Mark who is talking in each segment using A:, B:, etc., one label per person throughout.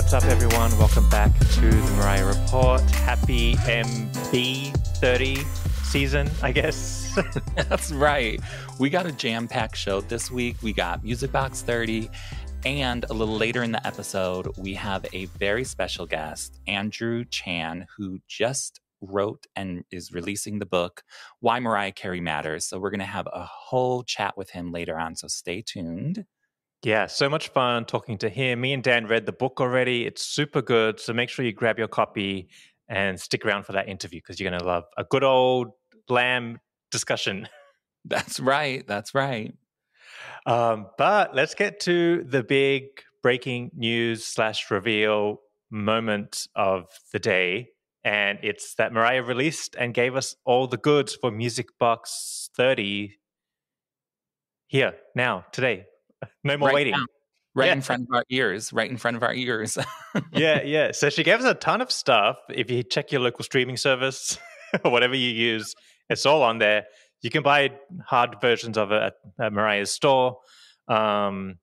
A: What's up, everyone? Welcome back to the Mariah Report. Happy MB30 season, I guess.
B: That's right. We got a jam-packed show this week. We got Music Box 30, and a little later in the episode, we have a very special guest, Andrew Chan, who just wrote and is releasing the book, Why Mariah Carey Matters. So we're going to have a whole chat with him later on, so stay tuned.
A: Yeah, so much fun talking to him. Me and Dan read the book already. It's super good. So make sure you grab your copy and stick around for that interview because you're going to love a good old lamb discussion.
B: That's right. That's right.
A: But let's get to the big breaking news / reveal moment of the day. And it's that Mariah released and gave us all the goods for Music Box 30 here, now, today. No more waiting.
B: Now. In front of our ears. Right in front of our ears.
A: Yeah. So she gave us a ton of stuff. If you check your local streaming service or whatever you use, it's all on there. You can buy hard versions of it at Mariah's store. Also,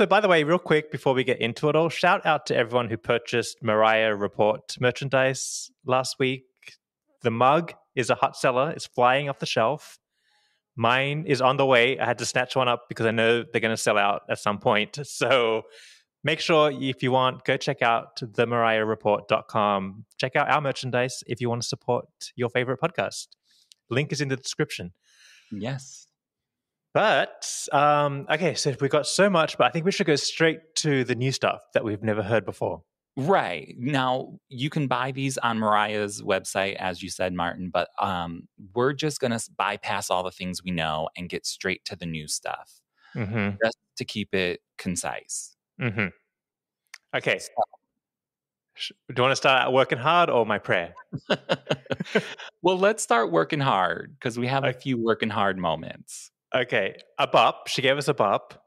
A: by the way, real quick, before we get into it all, shout out to everyone who purchased Mariah Report merchandise last week. The mug is a hot seller. It's flying off the shelf. Mine is on the way. I had to snatch one up because I know they're going to sell out at some point. So make sure if you want, go check out themariahreport.com. Check out our merchandise if you want to support your favorite podcast. Link is in the description.
B: Yes.
A: But, okay, so we got so much, but I think we should go straight to the new stuff that we've never heard before.
B: Right. Now, you can buy these on Mariah's website, as you said, Martin, but we're just going to bypass all the things we know and get straight to the new stuff, just to keep it concise.
A: Mm-hmm. Okay. So, do you want to start out working hard or my prayer?
B: Well, let's start working hard because we have a few working hard moments.
A: Okay. A bop. She gave us a bop.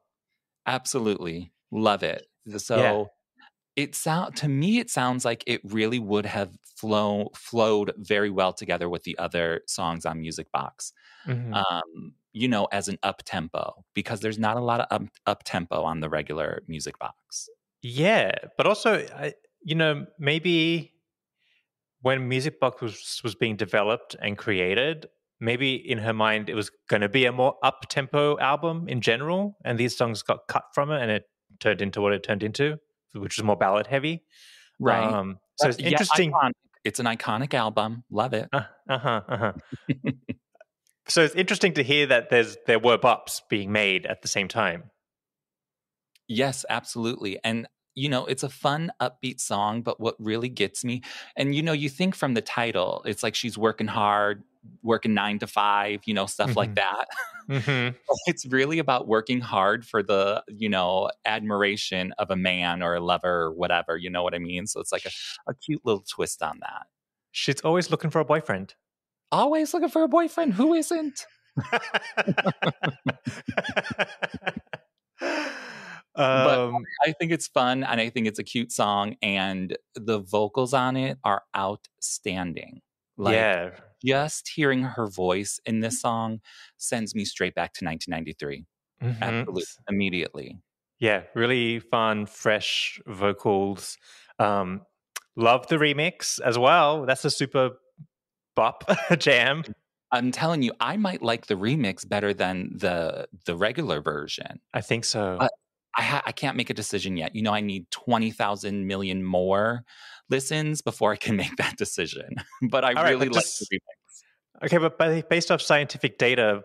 B: Absolutely. Love it. So to me, it sounds like it really would have flowed very well together with the other songs on Music Box. As an up-tempo, because there's not a lot of up-tempo on the regular Music Box. Yeah, but also, maybe when Music Box was being developed and created, maybe in her mind it was going to be a more up-tempo album in general, and these songs got cut from it, and it turned into what it turned into, which is more ballad heavy. Right.
A: So it's interesting.
B: Iconic. It's an iconic album. Love it.
A: So it's interesting to hear that there were bops being made at the same time.
B: Yes, absolutely. And, it's a fun, upbeat song, but what really gets me, and, you think from the title, it's like she's working hard, working 9 to 5, stuff like that. It's really about working hard for the, admiration of a man or a lover or whatever, you know what I mean? So it's like a cute little twist on that.
A: She's always looking for a boyfriend.
B: Always looking for a boyfriend. Who isn't? But I think it's fun, and I think it's a cute song, and the vocals on it are outstanding. Just hearing her voice in this song sends me straight back to 1993. Absolutely, immediately. Yeah,
A: really fun, fresh vocals. Love the remix as well. That's a super bop jam.
B: I'm telling you, I might like the remix better than the regular version.
A: I think so.
B: But I can't make a decision yet. I need 20,000 million more listens before I can make that decision. But I really like the remix. Okay, but based off scientific data,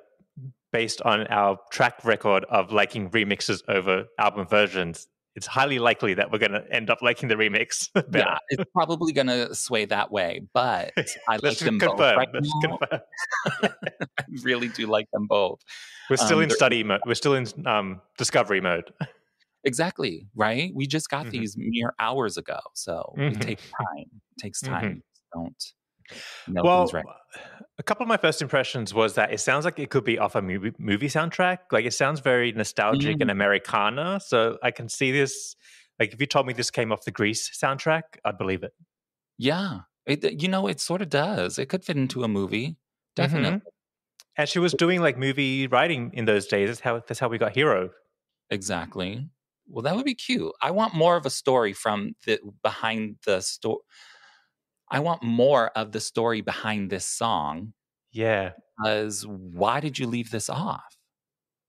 B: based on our track record of liking remixes over album versions, it's highly likely that we're going to end up liking the remix better. Yeah, it's probably going to sway that way, but I like them both. Let's confirm. I really do like them both.
A: We're still in study mode. We're still in discovery mode.
B: Exactly, right? We just got these mere hours ago, so it takes time. It takes time. Don't know things right.
A: A couple of my first impressions was that it sounds like it could be off a movie soundtrack. Like it sounds very nostalgic and Americana. So I can see this. Like if you told me this came off the Grease soundtrack, I'd believe it.
B: Yeah, it sort of does. It could fit into a movie, definitely.
A: And she was doing like movie writing in those days. That's how we got Hero.
B: Exactly. Well, that would be cute. I want more of a story from the behind the story. I want more of the story behind this song.
A: Yeah.
B: Because why did you leave this off?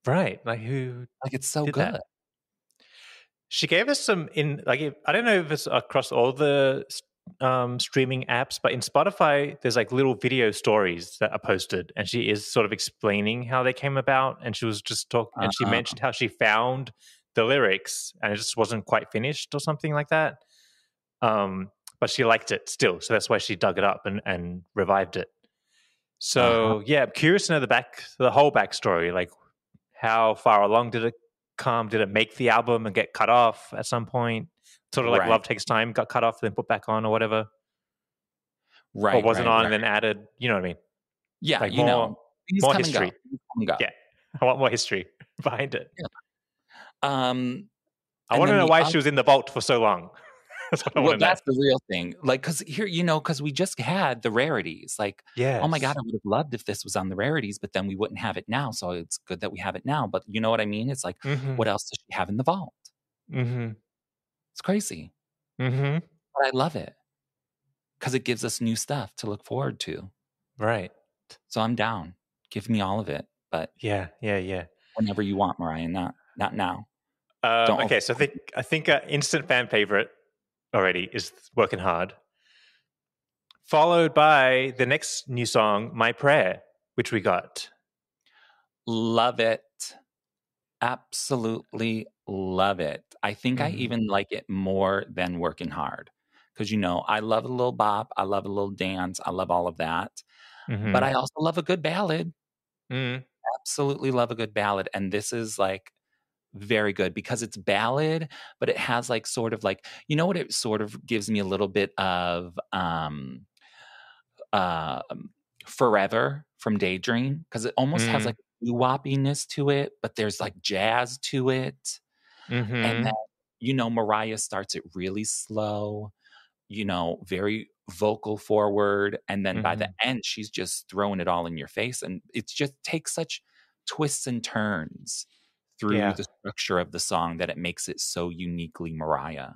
A: Right. Like who
B: Like it's so
A: did
B: good.
A: that? She gave us some I don't know if it's across all the streaming apps, but in Spotify, there's like little video stories that are posted, and she is sort of explaining how they came about. And she was just talking, and she mentioned how she found the lyrics, and it just wasn't quite finished or something like that. But she liked it still, so that's why she dug it up and revived it. So yeah, I'm curious to know the whole backstory. Like, how far along did it come? Did it make the album and get cut off at some point? Sort of like Love Takes Time got cut off, then put back on or whatever.
B: Right.
A: Or wasn't on and then added. You know what I mean?
B: Yeah,
A: like
B: more
A: history. Yeah, I want more history behind it.
B: Yeah.
A: I want to know why she was in the vault for so long.
B: That's the real thing. Like, because here, because we just had the rarities. Like, oh my God, I would have loved if this was on the rarities, but then we wouldn't have it now. So it's good that we have it now. But you know what I mean? It's like, what else does she have in the vault? It's crazy. But I love it because it gives us new stuff to look forward to.
A: Right.
B: So I'm down. Give me all of it. But
A: yeah.
B: Whenever you want, Mariah, not now.
A: Okay, so I think an instant fan favorite already is Working Hard, followed by the next new song, My Prayer, which we got.
B: Love it. Absolutely love it. I think I even like it more than Working Hard because, I love a little bop. I love a little dance. I love all of that. But I also love a good ballad. Absolutely love a good ballad. And this is like very good because it's ballad, but it has like sort of like, what it sort of gives me a little bit of Forever from Daydream, because it almost has like doo-woppiness to it, but there's like jazz to it. And then, Mariah starts it really slow, very vocal forward. And then by the end, she's just throwing it all in your face. And it just takes such twists and turns through the structure of the song that it makes it so uniquely Mariah.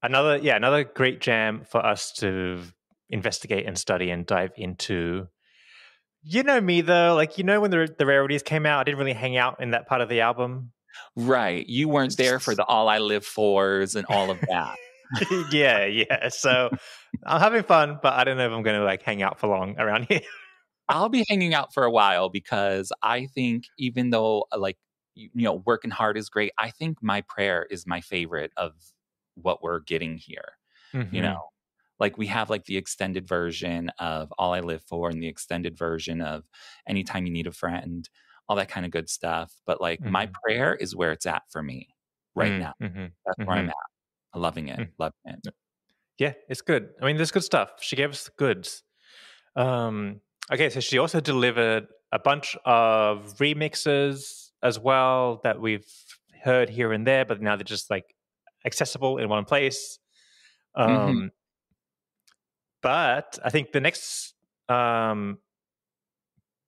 A: Another great jam for us to investigate and study and dive into. You know me though, like when the rarities came out, I didn't really hang out in that part of the album.
B: Right, you weren't there for the All I Live Fors and all of that.
A: yeah. So I'm having fun, but I don't know if I'm going to like hang out for long around here.
B: I'll be hanging out for a while because I think even though like Working Hard is great, I think My Prayer is my favorite of what we're getting here. Like we have like the extended version of All I Live For and the extended version of Anytime You Need a Friend, all that kind of good stuff. But like My Prayer is where it's at for me right now. That's where I'm at. I'm loving it. Loving it.
A: Yeah, it's good. I mean, there's good stuff. She gave us the goods. Okay, so she also delivered a bunch of remixes as well that we've heard here and there, but now they're just like accessible in one place. But I think the next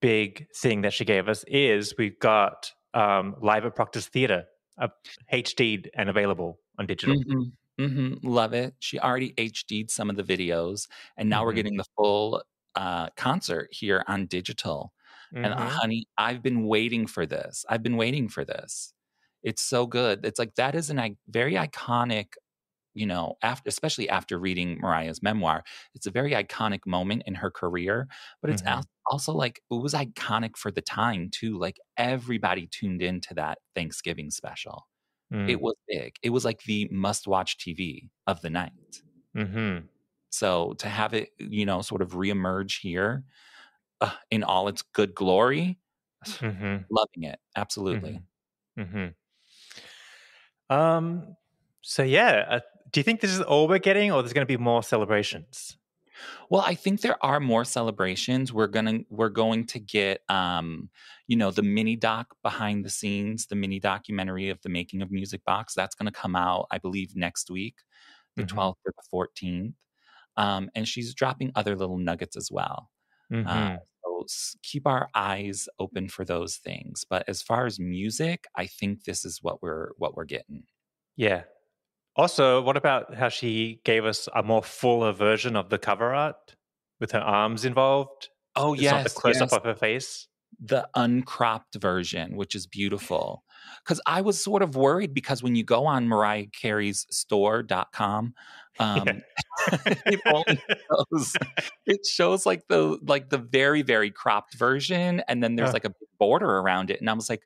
A: big thing that she gave us is we've got Live at Proctor's Theatre, HD'd and available on digital.
B: Love it. She already HD'd some of the videos, and now we're getting the full concert here on digital. And honey, I've been waiting for this. It's so good. It's like that is a very iconic, especially after reading Mariah's memoir, it's a very iconic moment in her career, but it's also like, it was iconic for the time too. Like everybody tuned into that Thanksgiving special. It was big. It was like the must-watch TV of the night. So to have it, sort of reemerge here in all its good glory, loving it. Absolutely.
A: So yeah, do you think this is all we're getting, or there's going to be more celebrations?
B: Well, I think there are more celebrations. We're going to get, the mini doc behind the scenes, the mini documentary of the making of Music Box. That's going to come out, I believe, next week, the 12th or the 14th. And she's dropping other little nuggets as well. So keep our eyes open for those things. But as far as music, I think this is what we're getting.
A: Yeah. Also, what about how she gave us a more fuller version of the cover art with her arms involved?
B: Oh,
A: It's not the
B: yes,
A: close-up
B: yes.
A: of her face.
B: The uncropped version, which is beautiful. Because I was sort of worried because when you go on Mariah Carey's store.com,
A: Yeah.
B: it only shows it shows like the very, very cropped version, and then there's like a big border around it. And I was like,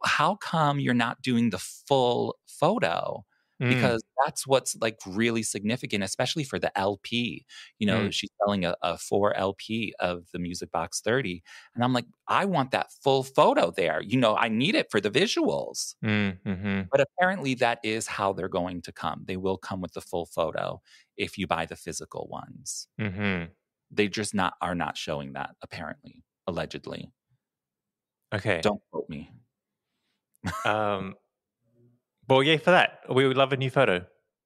B: how come you're not doing the full photo? Because that's what's like really significant, especially for the LP. You know, she's selling a 4 LP of the Music Box 30. And I'm like, I want that full photo there. You know, I need it for the visuals. But apparently that is how they're going to come. They will come with the full photo if you buy the physical ones. They just are not showing that, apparently, allegedly.
A: Okay.
B: Don't quote me.
A: Well, yay for that. We would love a new photo,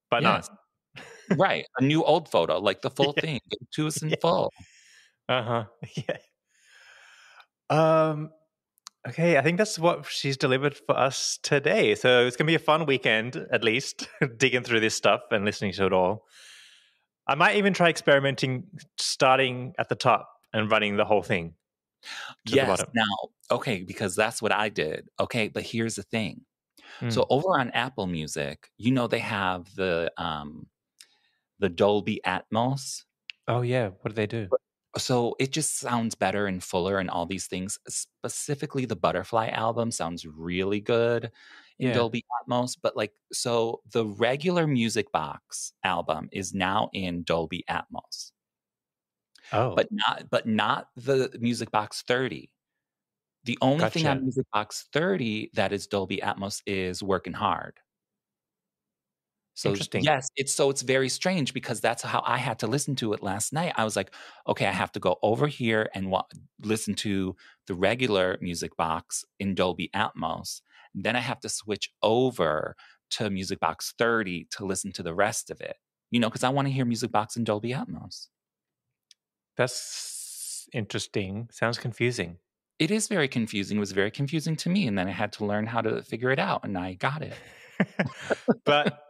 A: but
B: yes.
A: not.
B: Right. A new old photo, like the full thing. Give it to us in full.
A: Yeah. Okay, I think that's what she's delivered for us today. So it's going to be a fun weekend, at least, digging through this stuff and listening to it all. I might even try experimenting, starting at the top and running the whole thing to the bottom.
B: Now, okay, because that's what I did. Okay, but here's the thing. So over on Apple Music, you know they have the Dolby Atmos.
A: Oh yeah, what do they do?
B: So it just sounds better and fuller and all these things. Specifically, the Butterfly album sounds really good in Dolby Atmos. But like, so the regular Music Box album is now in Dolby Atmos.
A: Oh,
B: but not the Music Box 30. The only thing on Music Box 30 that is Dolby Atmos is Working Hard. So
A: interesting.
B: Yes, it's very strange because that's how I had to listen to it last night. I was like, okay, I have to go over here and listen to the regular Music Box in Dolby Atmos. Then I have to switch over to Music Box 30 to listen to the rest of it. You know, because I want to hear Music Box in Dolby Atmos.
A: That's interesting. Sounds confusing.
B: It is very confusing. It was very confusing to me. And then I had to learn how to figure it out. And I got it.
A: But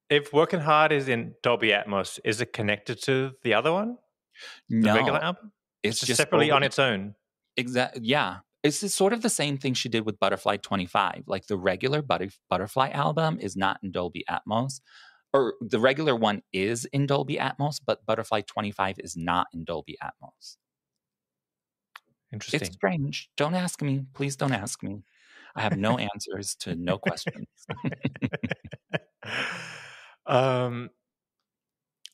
A: if Working Hard is in Dolby Atmos, is it connected to the other one?
B: No.
A: The regular album?
B: It's just
A: separately on its own.
B: Exactly. Yeah. It's sort of the same thing she did with Butterfly 25. Like the regular Butterfly album is not in Dolby Atmos. Or the regular one is in Dolby Atmos, but Butterfly 25 is not in Dolby Atmos.
A: Interesting.
B: It's strange. Don't ask me. Please don't ask me. I have no answers to no questions.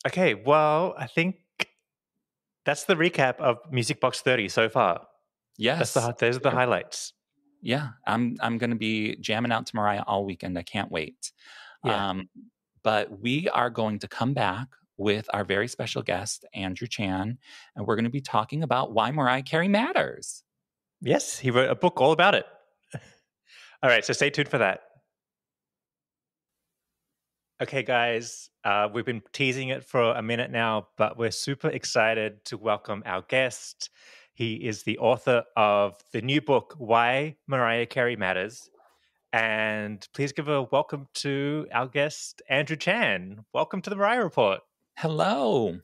A: Okay, well, I think that's the recap of Music Box 30 so far.
B: Yes.
A: Those are the highlights.
B: Yeah, I'm going to be jamming out to Mariah all weekend. I can't wait.
A: Yeah.
B: But we are going to come back with our very special guest, Andrew Chan, and we're going to be talking about why Mariah Carey matters.
A: Yes, he wrote a book all about it. All right, so stay tuned for that. Okay, guys, we've been teasing it for a minute now, but we're super excited to welcome our guest. He is the author of the new book, Why Mariah Carey Matters. And please give a welcome to our guest, Andrew Chan. Welcome to the Mariah Report.
B: Hello.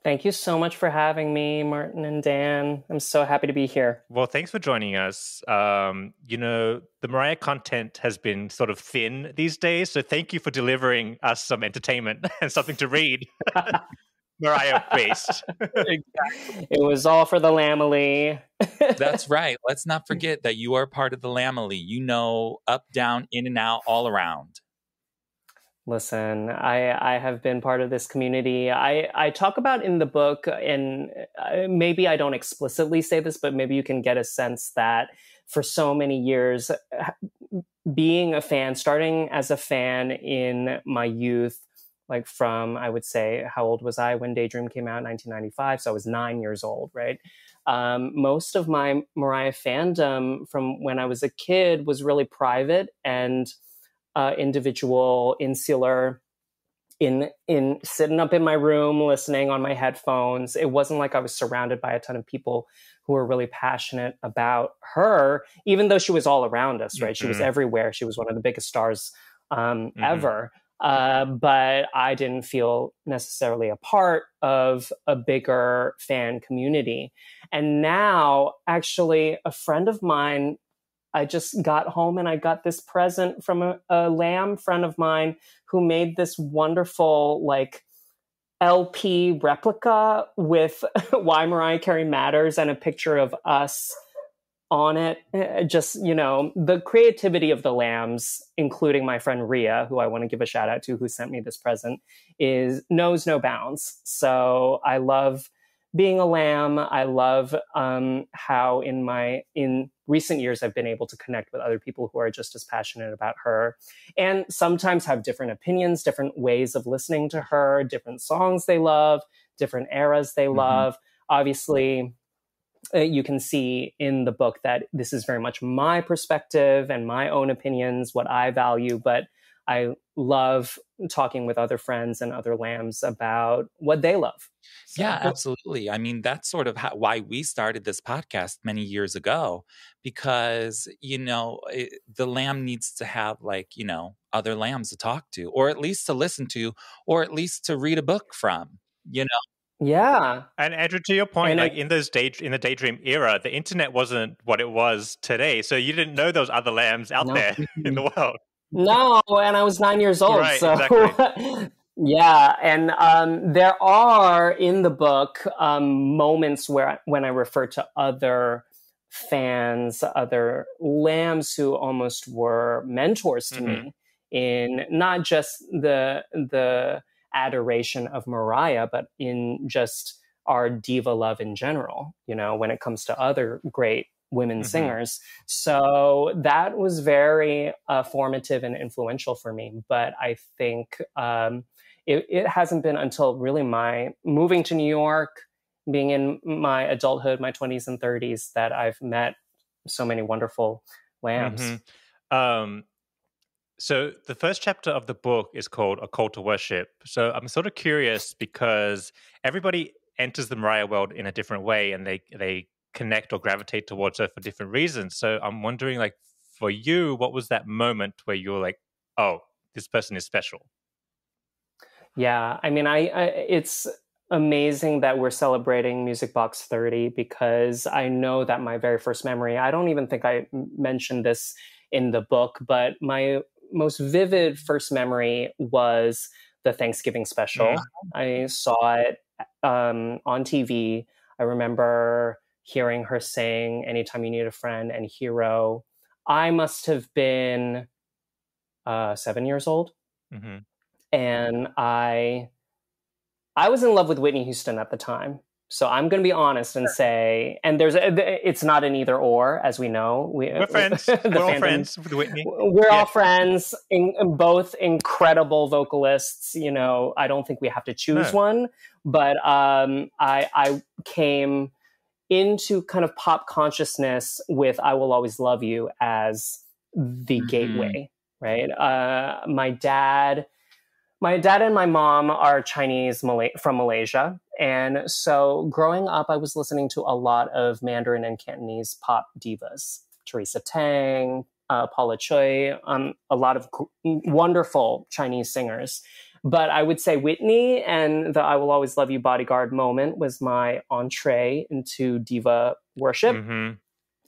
C: Thank you so much for having me, Martin and Dan. I'm so happy to be here.
A: Well, thanks for joining us. You know, the Mariah content has been sort of thin these days, so thank you for delivering us some entertainment and something to read. Mariah-based.
C: Exactly. It was all for the Lamely.
B: That's right. Let's not forget that you are part of the Lamely. You know, up, down, in and out, all around.
C: Listen, I have been part of this community. I talk about in the book, and maybe I don't explicitly say this, but maybe you can get a sense that for so many years, being a fan, starting as a fan in my youth, like from, I would say, how old was I when Daydream came out in 1995? So I was 9 years old, right? Most of my Mariah fandom from when I was a kid was really private and individual, insular. in sitting up in my room, listening on my headphones. It wasn't like I was surrounded by a ton of people who were really passionate about her, even though she was all around us, right? She was everywhere. She was one of the biggest stars ever. But I didn't feel necessarily a part of a bigger fan community. And now, actually, a friend of mine, I just got home and I got this present from a Lamb friend of mine who made this wonderful like LP replica with Why Mariah Carey Matters and a picture of us on it. Just, you know, the creativity of the Lambs, including my friend Rhea, who I want to give a shout out to, who sent me this present, knows no bounds. So I love being a Lamb. I love how in recent years I've been able to connect with other people who are just as passionate about her, and sometimes have different opinions, different ways of listening to her, different songs they love, different eras they love. Obviously, you can see in the book that this is very much my perspective and my own opinions, what I value, but I love talking with other friends and other Lambs about what they love. So,
B: yeah, absolutely. I mean, that's sort of why we started this podcast many years ago, because, you know, the Lamb needs to have like, you know, other Lambs to talk to, or at least to listen to, or at least to read a book from, you know?
C: Yeah.
A: And Andrew, to your point, like in the Daydream era, the internet wasn't what it was today. So you didn't know those other Lambs out there in the world.
C: No, and I was 9 years old.
A: Right,
C: so
A: exactly.
C: yeah, and there are in the book moments when I refer to other fans, other Lambs who almost were mentors to me in not just the adoration of Mariah, but in just our diva love in general, you know, when it comes to other great women singers. So that was very formative and influential for me. But I think it hasn't been until really my moving to New York, being in my adulthood, my 20s and 30s, that I've met so many wonderful Lambs.
A: So the first chapter of the book is called A Call to Worship. So I'm sort of curious because everybody enters the Mariah world in a different way, and they connect or gravitate towards her for different reasons. So I'm wondering, like, for you, what was that moment where you were like, oh, this person is special?
C: Yeah, I mean, it's amazing that we're celebrating Music Box 30, because I know that my very first memory, I don't even think I mentioned this in the book, but my most vivid first memory was the Thanksgiving special. I saw it on TV. I remember hearing her sing Anytime You Need a Friend and Hero. I must have been 7 years old. And I was in love with Whitney Houston at the time. So I'm going to be honest and say, and it's not an either or, as we know. We're
A: friends. We're all friends with Whitney.
C: We're all friends, both incredible vocalists. You know, I don't think we have to choose one, but I came into kind of pop consciousness with I Will Always Love You as the gateway, right? My dad and my mom are Chinese from Malaysia. And so growing up, I was listening to a lot of Mandarin and Cantonese pop divas, Teresa Tang, Paula Choi, a lot of wonderful Chinese singers. But I would say Whitney and the I Will Always Love You bodyguard moment was my entree into diva worship.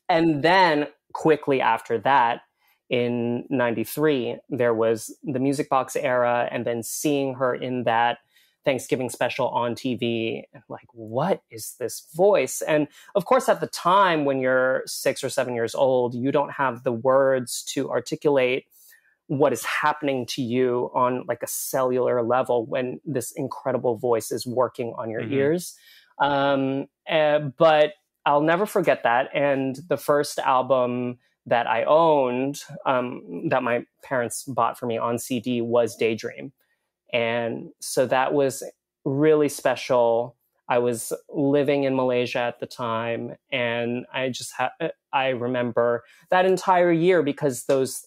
C: And then quickly after that, in 93, there was the Music Box era, and then seeing her in that Thanksgiving special on TV, like, what is this voice? And of course, at the time, when you're 6 or 7 years old, you don't have the words to articulate what is happening to you on like a cellular level when this incredible voice is working on your ears. But I'll never forget that. And the first album that I owned, that my parents bought for me on CD, was Daydream. And so that was really special. I was living in Malaysia at the time, and I remember that entire year, because those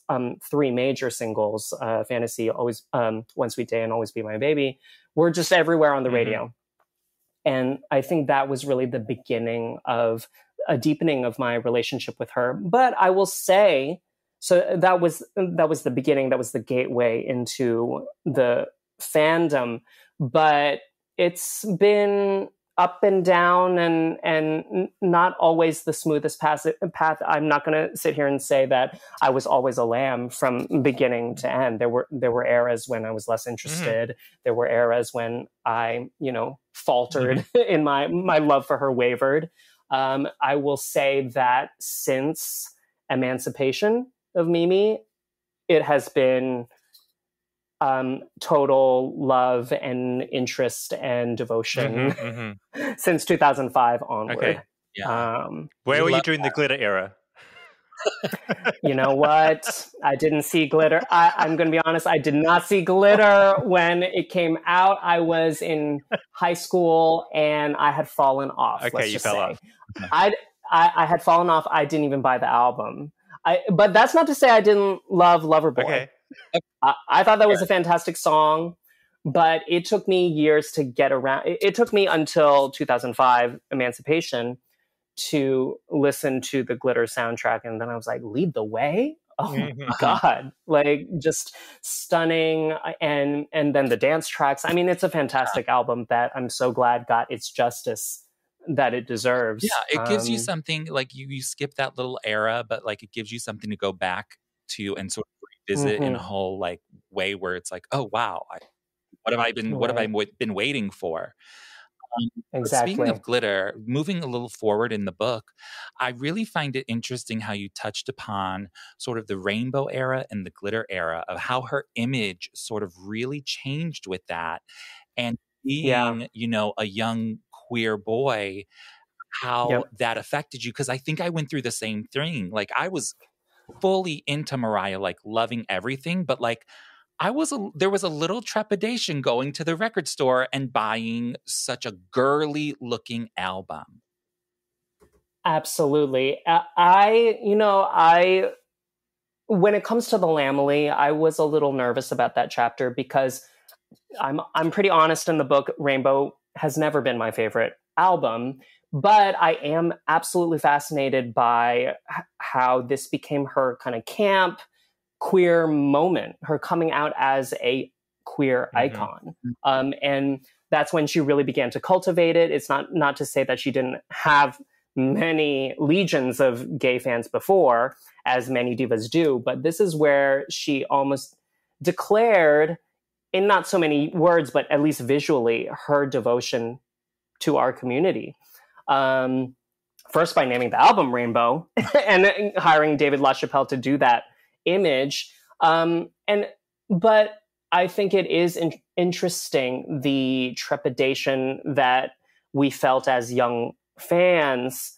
C: 3 major singles, Fantasy, Always, One Sweet Day, and Always Be My Baby, were just everywhere on the radio. And I think that was really the beginning of a deepening of my relationship with her. But I will say, so that was the beginning, that was the gateway into the fandom. But it's been up and down, and not always the smoothest path. I'm not going to sit here and say that I was always a lamb from beginning to end. There were eras when I was less interested. There were eras when I, faltered in my love for her, wavered. I will say that since Emancipation of Mimi, it has been total love and interest and devotion since 2005 onward.
A: Okay.
B: Yeah.
A: Where were you during the glitter era?
C: You know what? I didn't see glitter. I'm going to be honest. I did not see glitter when it came out. I was in high school and I had fallen off.
A: Okay, you fell off.
C: I had fallen off. I didn't even buy the album. But that's not to say I didn't love Loverboy.
A: Okay.
C: I thought that was a fantastic song, but it took me years to get around. It took me until 2005, Emancipation, to listen to the Glitter soundtrack. And then I was like, Lead the Way? Oh my God. Like, just stunning. And then the dance tracks. I mean, it's a fantastic album that I'm so glad got its justice that it deserves.
B: Yeah, it gives you something, like you skip that little era, but like it gives you something to go back to and sort of revisit in a whole like way where it's like, oh wow, what have I been waiting for?
C: Exactly.
B: Speaking of glitter, moving a little forward in the book, I really find it interesting how you touched upon sort of the rainbow era and the glitter era, of how her image sort of really changed with that. And being, a young queer boy, how that affected you. Because I think I went through the same thing. Like, I was fully into Mariah, like loving everything, but like there was a little trepidation going to the record store and buying such a girly looking album.
C: Absolutely. When it comes to the Lamely, I was a little nervous about that chapter, because I'm pretty honest in the book. Rainbow has never been my favorite album, but I am absolutely fascinated by how this became her kind of camp queer moment, her coming out as a queer icon. And that's when she really began to cultivate it. It's not to say that she didn't have many legions of gay fans before, as many divas do, but this is where she almost declared, in not so many words, but at least visually, her devotion to our community. First by naming the album Rainbow and hiring David LaChapelle to do that image. But I think it is interesting, the trepidation that we felt as young fans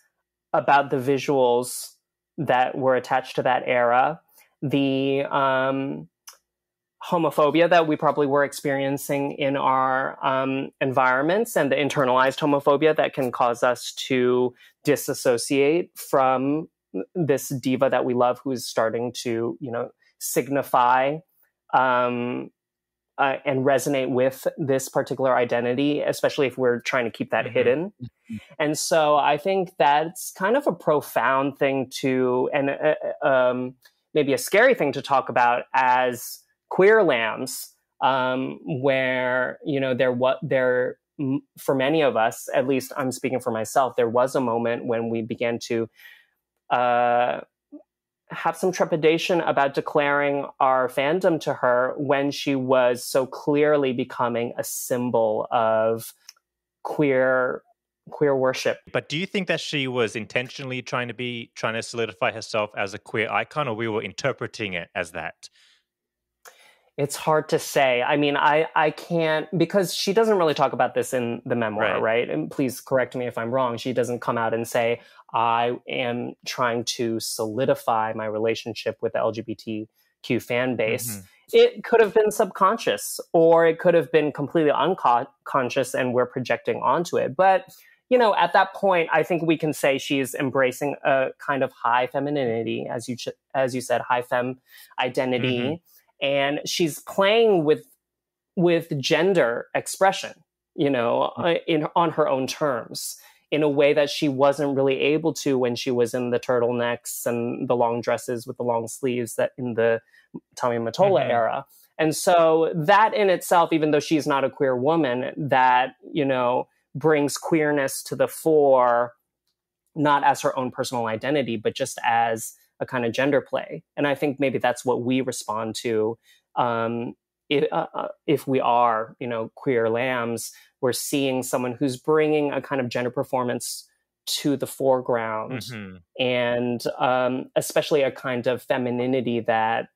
C: about the visuals that were attached to that era, the homophobia that we probably were experiencing in our environments, and the internalized homophobia that can cause us to disassociate from this diva that we love, who's starting to, signify and resonate with this particular identity, especially if we're trying to keep that hidden. And so I think that's kind of a profound thing and maybe a scary thing to talk about as queer lambs, where, there for many of us, at least I'm speaking for myself, there was a moment when we began to have some trepidation about declaring our fandom to her, when she was so clearly becoming a symbol of queer worship.
A: But do you think that she was intentionally trying to solidify herself as a queer icon, or we were interpreting it as that?
C: It's hard to say. I mean, I can't, because she doesn't really talk about this in the memoir, right? And please correct me if I'm wrong. She doesn't come out and say, I am trying to solidify my relationship with the LGBTQ fan base. it could have been subconscious, or it could have been completely unconscious and we're projecting onto it. But, you know, at that point, I think we can say she's embracing a kind of high femininity, as you said, high femme identity. And she's playing with gender expression, you know, on her own terms, in a way that she wasn't really able to when she was in the turtlenecks and the long dresses with the long sleeves that in the Tommy Mottola era. And so that in itself, even though she's not a queer woman, that, you know, brings queerness to the fore, not as her own personal identity, but just as a kind of gender play. And I think maybe that's what we respond to if we are, you know, queer lambs. We're seeing someone who's bringing a kind of gender performance to the foreground, and especially a kind of femininity that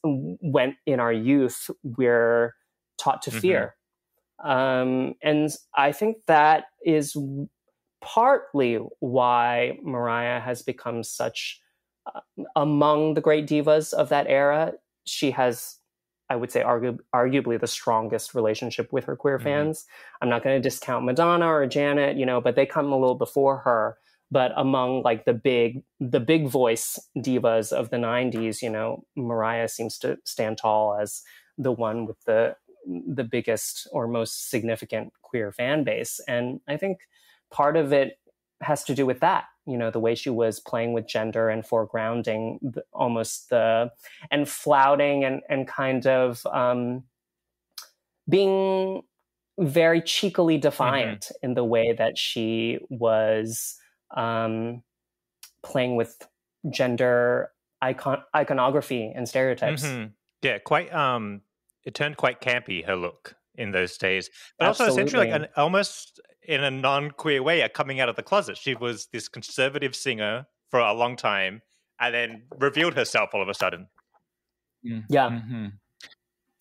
C: when in our youth we're taught to fear. And I think that is partly why Mariah has become such among the great divas of that era. She has, I would say, arguably the strongest relationship with her queer fans. I'm not going to discount Madonna or Janet, you know, but they come a little before her. But among like the big voice divas of the 90s, you know, Mariah seems to stand tall as the one with the biggest or most significant queer fan base. And I think part of it has to do with that, you know, the way she was playing with gender and foregrounding and flouting and kind of being very cheekily defiant in the way that she was playing with gender iconography and stereotypes.
A: Yeah, quite. It turned quite campy, her look in those days, but also essentially like almost in a non-queer way, coming out of the closet. She was this conservative singer for a long time, and then revealed herself all of a sudden.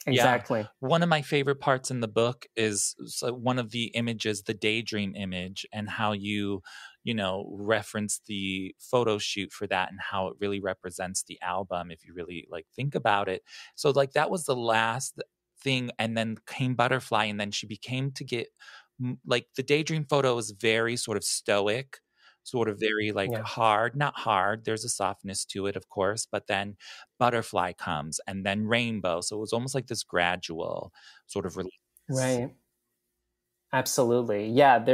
C: Exactly.
B: Yeah. One of my favorite parts in the book is one of the images, the daydream image, and how you reference the photo shoot for that and how it really represents the album if you really like think about it. So like that was the last thing, and then came Butterfly, and then she became to get like the daydream photo is very sort of stoic, sort of very like hard, not hard. There's a softness to it, of course, but then Butterfly comes and then Rainbow. So it was almost like this gradual sort of release.
C: Right. Absolutely. Yeah.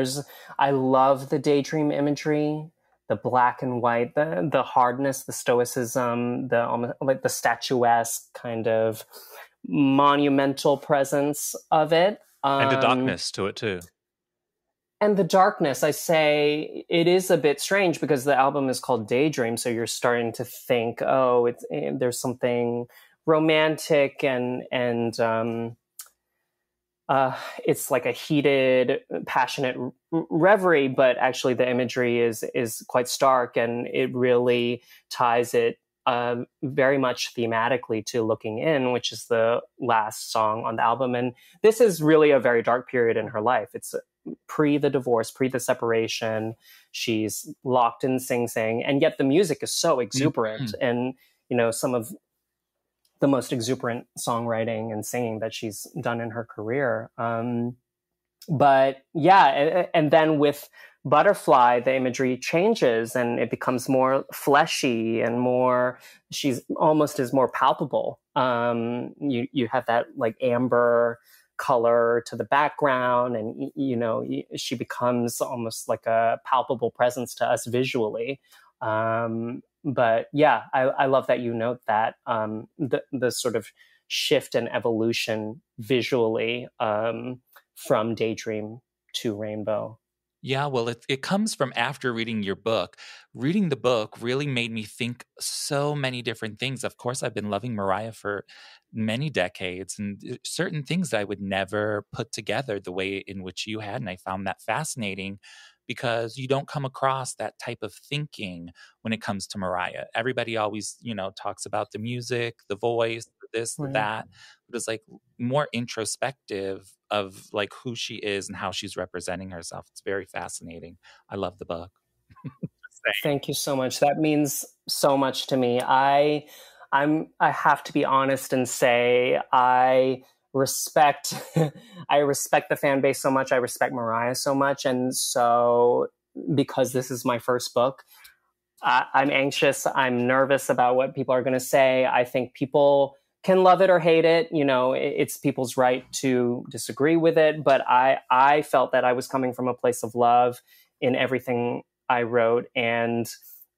C: I love the daydream imagery, the black and white, the hardness, the stoicism, the almost like the statuesque kind of monumental presence of it.
A: And the darkness to it too.
C: And the darkness, I say, it is a bit strange because the album is called Daydream. So you're starting to think, there's something romantic and it's like a heated, passionate reverie, but actually the imagery is quite stark, and it really ties it very much thematically to Looking In, which is the last song on the album. And this is really a very dark period in her life. It's pre the divorce, pre the separation. She's locked in Sing Sing, and yet the music is so exuberant and, you know, some of the most exuberant songwriting and singing that she's done in her career. But yeah, and then with Butterfly, the imagery changes and it becomes more fleshy and she's almost is more palpable. You have that like amber color to the background, and you know, she becomes almost like a palpable presence to us visually. But yeah, I love that you note that the sort of shift and evolution visually from Daydream to Rainbow.
B: Yeah, well, it comes from after reading your book. Reading the book really made me think so many different things. Of course, I've been loving Mariah for many decades, and certain things that I would never put together the way in which you had. And I found that fascinating because you don't come across that type of thinking when it comes to Mariah. Everybody always, talks about the music, the voice, this, that. But it's like more introspective of like who she is and how she's representing herself. It's very fascinating. I love the book.
C: Thank you so much. That means so much to me. I I have to be honest and say I respect I respect the fan base so much. I respect Mariah so much. And so because this is my first book, I'm anxious. I'm nervous about what people are going to say. I think people can love it or hate it. You know, it's people's right to disagree with it. But I felt that I was coming from a place of love in everything I wrote. And,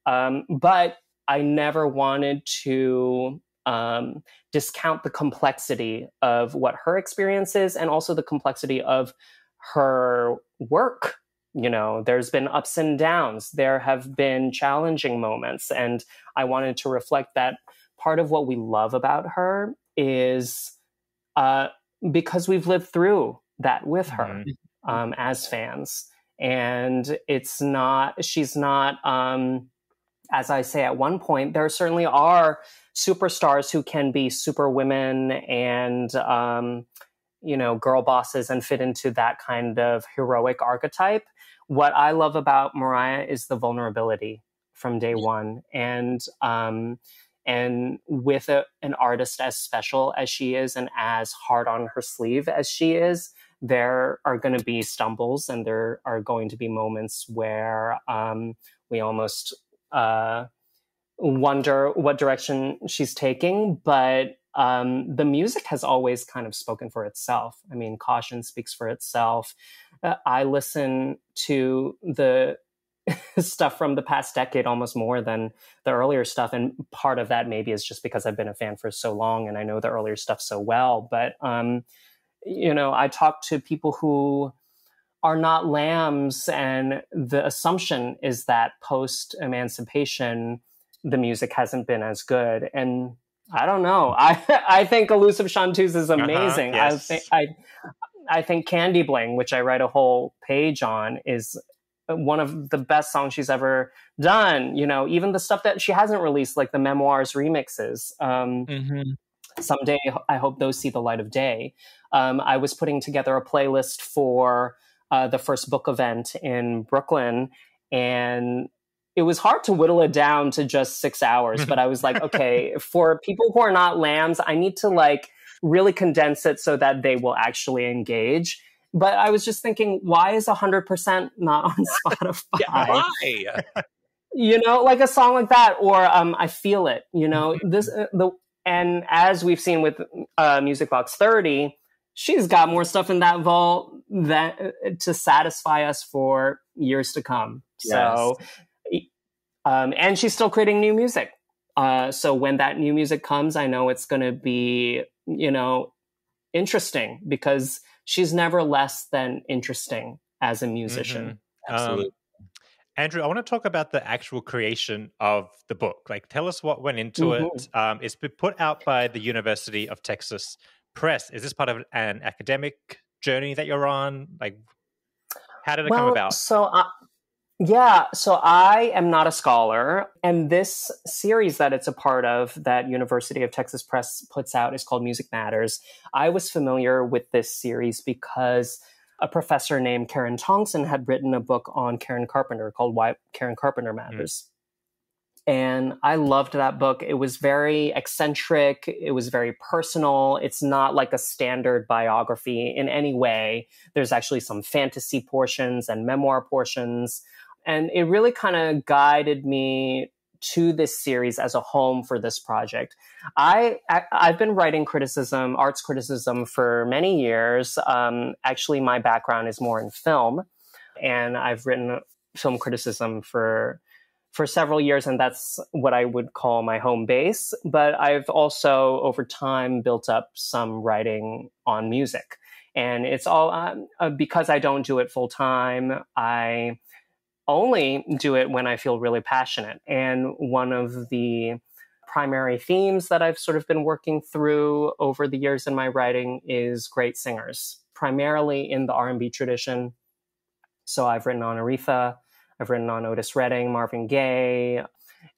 C: but I never wanted to discount the complexity of what her experience is and also the complexity of her work. You know, there's been ups and downs. There have been challenging moments. And I wanted to reflect that part of what we love about her is because we've lived through that with her as fans. And she's not, as I say at one point, there certainly are superstars who can be super women and, girl bosses and fit into that kind of heroic archetype. What I love about Mariah is the vulnerability from day one. And with an artist as special as she is and as hard on her sleeve as she is, there are going to be stumbles and there are going to be moments where we almost wonder what direction she's taking. But the music has always kind of spoken for itself. I mean, Caution speaks for itself. I listen to the stuff from the past decade almost more than the earlier stuff. And part of that maybe is just because I've been a fan for so long and I know the earlier stuff so well. But, I talk to people who are not lambs, and the assumption is that post-emancipation, the music hasn't been as good. And I don't know. I think Elusive Chanteuse is amazing.
A: Yes.
C: I think Candy Bling, which I write a whole page on, is one of the best songs she's ever done. You know, even the stuff that she hasn't released, like the Memoirs remixes. Someday, I hope those see the light of day. I was putting together a playlist for the first book event in Brooklyn, and it was hard to whittle it down to just 6 hours. But I was like, okay, for people who are not lambs, I need to really condense it so that they will actually engage. But I was just thinking, why is 100% not on Spotify?
B: Why?
C: Like a song like that, or I Feel It. And as we've seen with Music Box 30, she's got more stuff in that vault to satisfy us for years to come. Yes. So, and she's still creating new music. So when that new music comes, I know it's going to be, interesting, because she's never less than interesting as a musician.
B: Absolutely.
A: Andrew, I want to talk about the actual creation of the book. Tell us what went into it. It's been put out by the University of Texas Press. Is this part of an academic journey that you're on? How did it come about?
C: So I am not a scholar, and this series that it's a part of that University of Texas Press puts out is called Music Matters. I was familiar with this series because a professor named Karen Thompson had written a book on Karen Carpenter called Why Karen Carpenter Matters. And I loved that book. It was very eccentric. It was very personal. It's not like a standard biography in any way. There's actually some fantasy portions and memoir portions. And it really kind of guided me to this series as a home for this project. I've been writing arts criticism for many years. Actually, my background is more in film, and I've written film criticism for several years, and that's what I would call my home base. But I've also, over time, built up some writing on music. And it's all because I don't do it full time. I only do it when I feel really passionate. And one of the primary themes that I've sort of been working through over the years in my writing is great singers, primarily in the R&B tradition. So I've written on Aretha, I've written on Otis Redding, Marvin Gaye,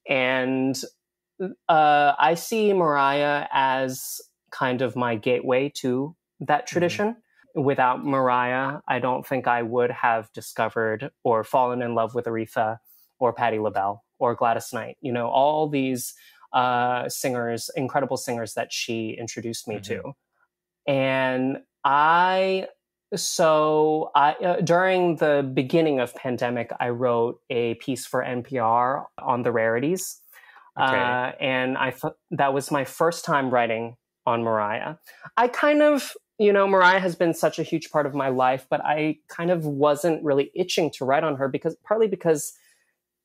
C: and I see Mariah as kind of my gateway to that tradition. Without Mariah, I don't think I would have discovered or fallen in love with Aretha or Patti LaBelle or Gladys Knight. All these singers, incredible singers that she introduced me
A: Mm-hmm.
C: to. And during the beginning of pandemic, I wrote a piece for NPR on the rarities.
A: Okay.
C: And that was my first time writing on Mariah. I kind of, Mariah has been such a huge part of my life, but I kind of wasn't really itching to write on her partly because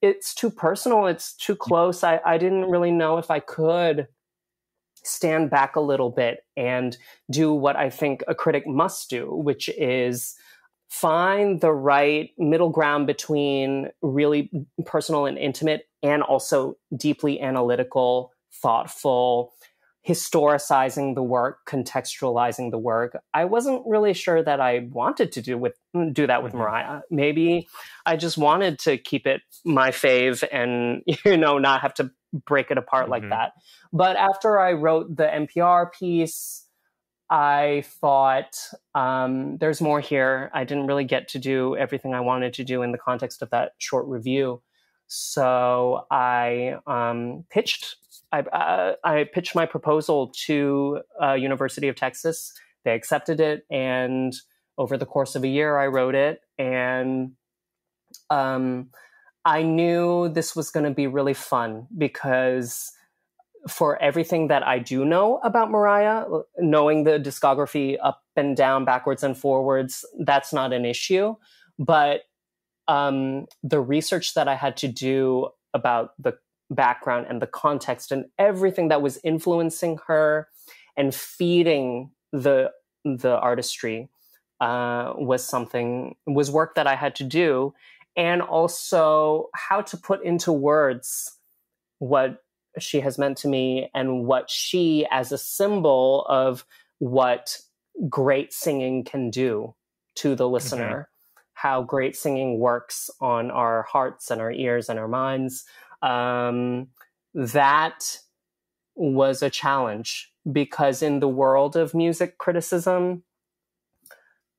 C: it's too personal. It's too close. I didn't really know if I could stand back a little bit and do what I think a critic must do, which is find the right middle ground between really personal and intimate and also deeply analytical, thoughtful, historicizing the work, contextualizing the work. I wasn't really sure that I wanted to do that with Mariah. Maybe I just wanted to keep it my fave and, not have to break it apart like that. But after I wrote the NPR piece, I thought there's more here. I didn't really get to do everything I wanted to do in the context of that short review. So I pitched my proposal to University of Texas. They accepted it, and over the course of a year, I wrote it. And I knew this was going to be really fun because for everything that I do know about Mariah, knowing the discography up and down, backwards and forwards, that's not an issue. But the research that I had to do about the background and the context and everything that was influencing her and feeding the artistry was work that I had to do, and also how to put into words what she has meant to me and what she, as a symbol of what great singing can do to the listener, how great singing works on our hearts and our ears and our minds. That was a challenge because in the world of music criticism,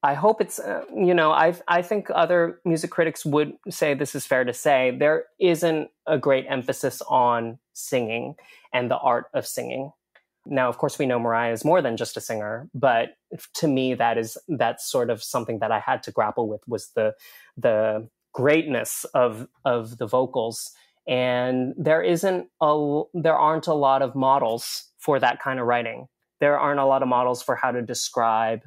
C: I hope it's, I think other music critics would say this is fair to say, there isn't a great emphasis on singing and the art of singing. Now, of course, we know Mariah is more than just a singer, but to me, that's sort of something that I had to grapple with, was the greatness of the vocals. And there aren't a lot of models for that kind of writing. There aren't a lot of models for how to describe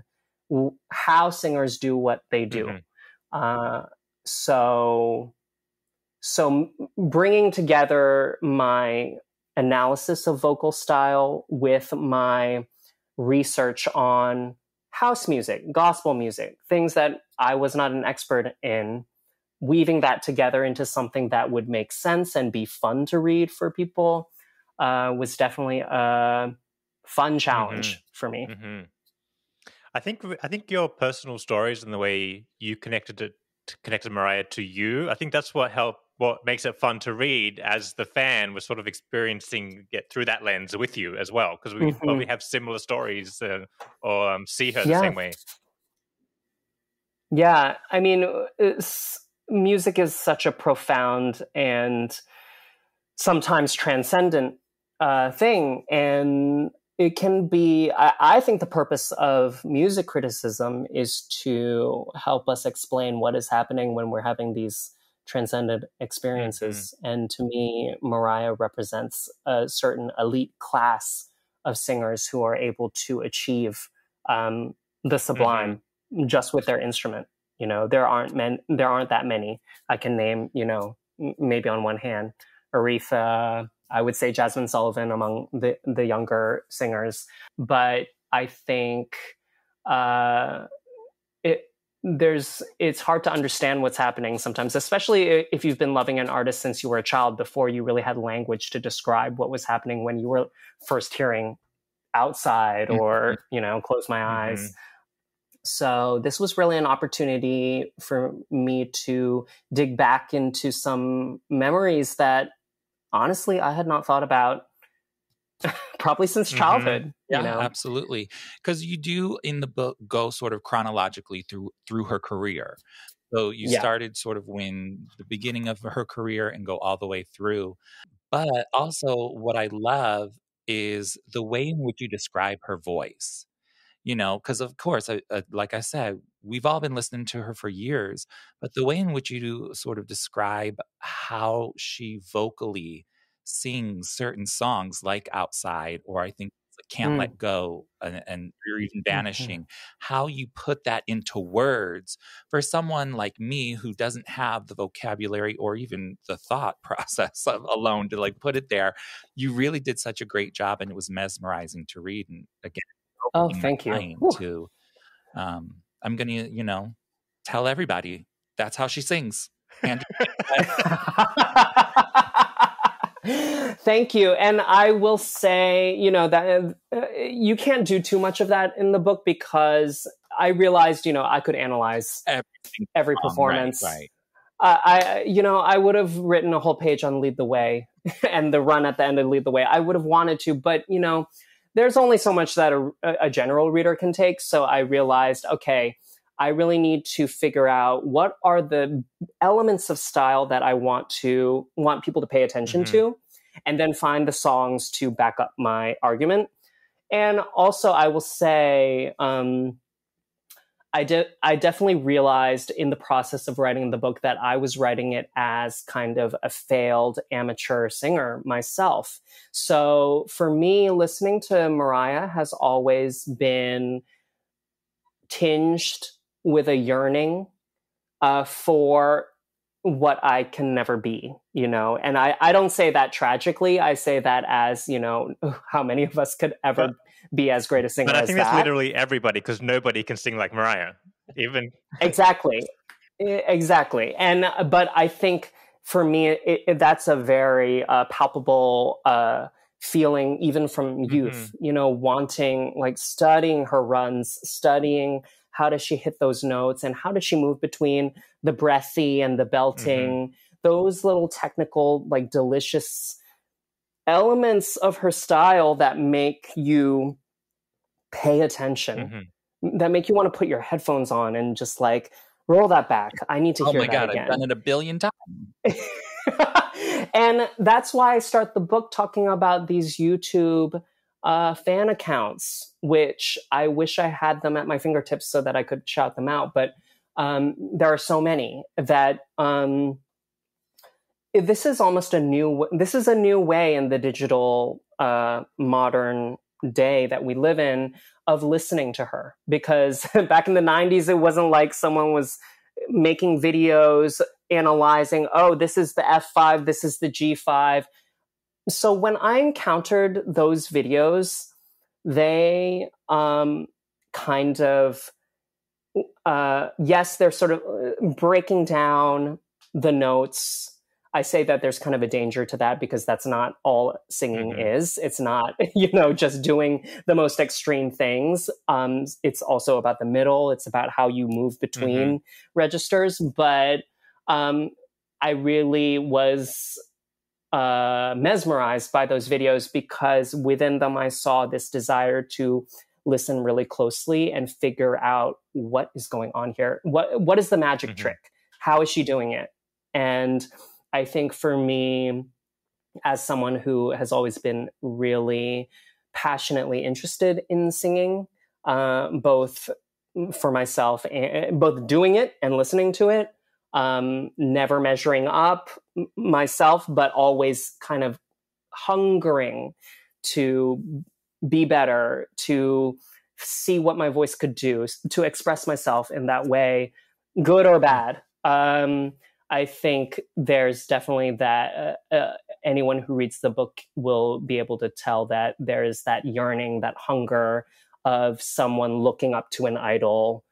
C: how singers do what they do. So bringing together my analysis of vocal style with my research on house music, gospel music, things that I was not an expert in, weaving that together into something that would make sense and be fun to read for people was definitely a fun challenge for me.
A: I think your personal stories and the way you connected Mariah to you, I think that's what makes it fun to read as the fan. Was sort of experiencing it through that lens with you as well, because we probably have similar stories or see her the same way.
C: Yeah, I mean, music is such a profound and sometimes transcendent thing, and it can be, I think the purpose of music criticism is to help us explain what is happening when we're having these transcendent experiences. And to me, Mariah represents a certain elite class of singers who are able to achieve the sublime just with their instrument. There aren't that many. I can name, maybe on one hand, Aretha, I would say Jasmine Sullivan among the younger singers. But I think it's hard to understand what's happening sometimes, especially if you've been loving an artist since you were a child before you really had language to describe what was happening when you were first hearing Outside or, Close My Eyes. So this was really an opportunity for me to dig back into some memories that honestly I had not thought about probably since childhood.
B: Absolutely. Because you do in the book go sort of chronologically through her career. So you started sort of when the beginning of her career and go all the way through. But also what I love is the way in which you describe her voice. You know, because of course, like I said, we've all been listening to her for years, but the way in which you sort of describe how she vocally sings certain songs, like "Outside," or I think it's like "Can't
C: Mm.
B: Let Go," and or even
C: Mhm.
B: "Vanishing," how you put that into words for someone like me who doesn't have the vocabulary or even the thought process alone to like put it there. You really did such a great job, and it was mesmerizing to read. And again,
C: Oh,
B: opening my
C: thank you.
B: mind
C: Whew.
B: to I'm gonna, tell everybody that's how she sings. And
C: Thank you. And I will say, that you can't do too much of that in the book because I realized, I could analyze every
B: wrong,
C: performance.
B: right.
C: I would have written a whole page on Lead the Way and the run at the end of Lead the Way. I would have wanted to, but there's only so much that a general reader can take. So I realized, okay, I really need to figure out what are the elements of style that I want people to pay attention to, and then find the songs to back up my argument. And also, I will say, I definitely realized in the process of writing the book that I was writing it as kind of a failed amateur singer myself. So for me, listening to Mariah has always been tinged with a yearning for what I can never be, and I don't say that tragically. I say that as, how many of us could ever be as great a singer as that.
A: But I think that's literally everybody, because nobody can sing like Mariah, even.
C: Exactly. But I think for me, that's a very palpable feeling, even from youth, wanting, like, studying her runs, studying how does she hit those notes and how does she move between the breathy and the belting, those little technical, like, delicious elements of her style that make you pay attention, that make you want to put your headphones on and just like roll that back. I need to hear that again.
B: I've done it a billion times.
C: And that's why I start the book talking about these YouTube fan accounts, which I wish I had them at my fingertips so that I could shout them out. But there are so many that this is a new way in the digital modern day that we live in of listening to her. Because back in the 90s, it wasn't like someone was making videos analyzing, oh, this is the F5, this is the G5. So when I encountered those videos, they kind of, yes, they're sort of breaking down the notes. I say that there's kind of a danger to that because that's not all singing is. It's not, just doing the most extreme things. It's also about the middle. It's about how you move between registers. But I really was mesmerized by those videos because within them I saw this desire to listen really closely and figure out what is going on here. What is the magic trick? How is she doing it? And I think for me, as someone who has always been really passionately interested in singing, both for myself and both doing it and listening to it, never measuring up myself, but always kind of hungering to be better, to see what my voice could do, to express myself in that way, good or bad. I think there's definitely that anyone who reads the book will be able to tell that there is that yearning, that hunger of someone looking up to an idol,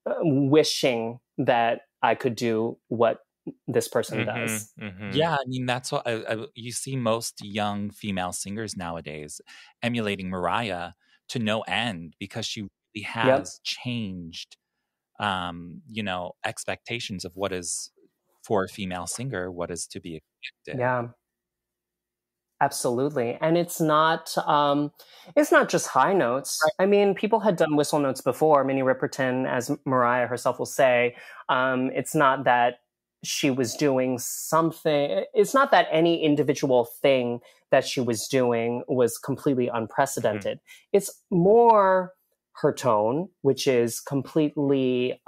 C: wishing that I could do what this person does.
B: Yeah, I mean, that's what you see most young female singers nowadays emulating Mariah to no end because she really has changed, expectations of what is for a female singer, what is to be expected.
C: Yeah, absolutely. And it's not just high notes. Right. I mean, people had done whistle notes before. Minnie Riperton, as Mariah herself will say, it's not that she was doing something. It's not that any individual thing that she was doing was completely unprecedented. It's more her tone, which is completely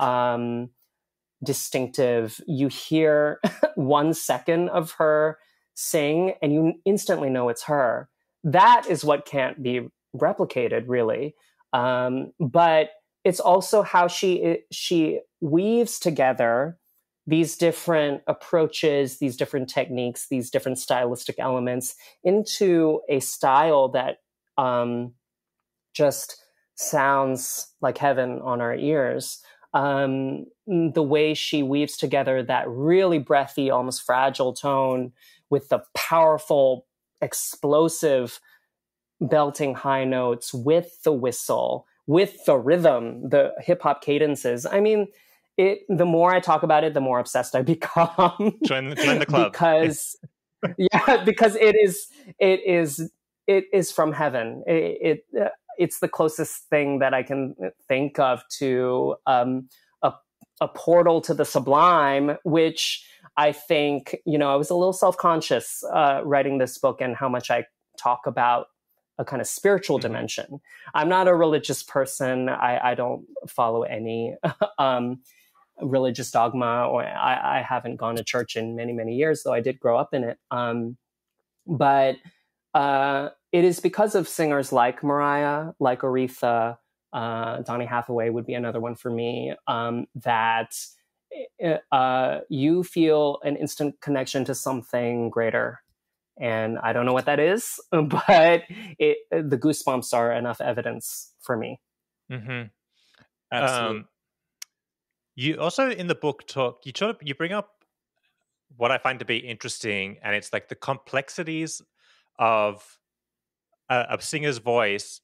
C: distinctive. You hear 1 second of her sing and you instantly know it's her. That is what can't be replicated, really. But it's also how she weaves together these different approaches, these different techniques, these different stylistic elements into a style that just sounds like heaven on our ears. The way she weaves together that really breathy, almost fragile tone with the powerful, explosive belting high notes with the whistle, with the rhythm, the hip hop cadences. I mean, the more I talk about it, the more obsessed I become.
A: Join the club.
C: Because it is from heaven. It's the closest thing that I can think of to a portal to the sublime, which I think, I was a little self-conscious writing this book and how much I talk about a kind of spiritual dimension. I'm not a religious person. I don't follow any religious dogma, or I haven't gone to church in many, many years, though I did grow up in it. But it is because of singers like Mariah, like Aretha, Donny Hathaway would be another one for me, that you feel an instant connection to something greater. And I don't know what that is, but the goosebumps are enough evidence for me.
A: Mm-hmm.
B: Absolutely.
A: You also in the book you bring up what I find to be interesting, and it's like the complexities of a singer's voice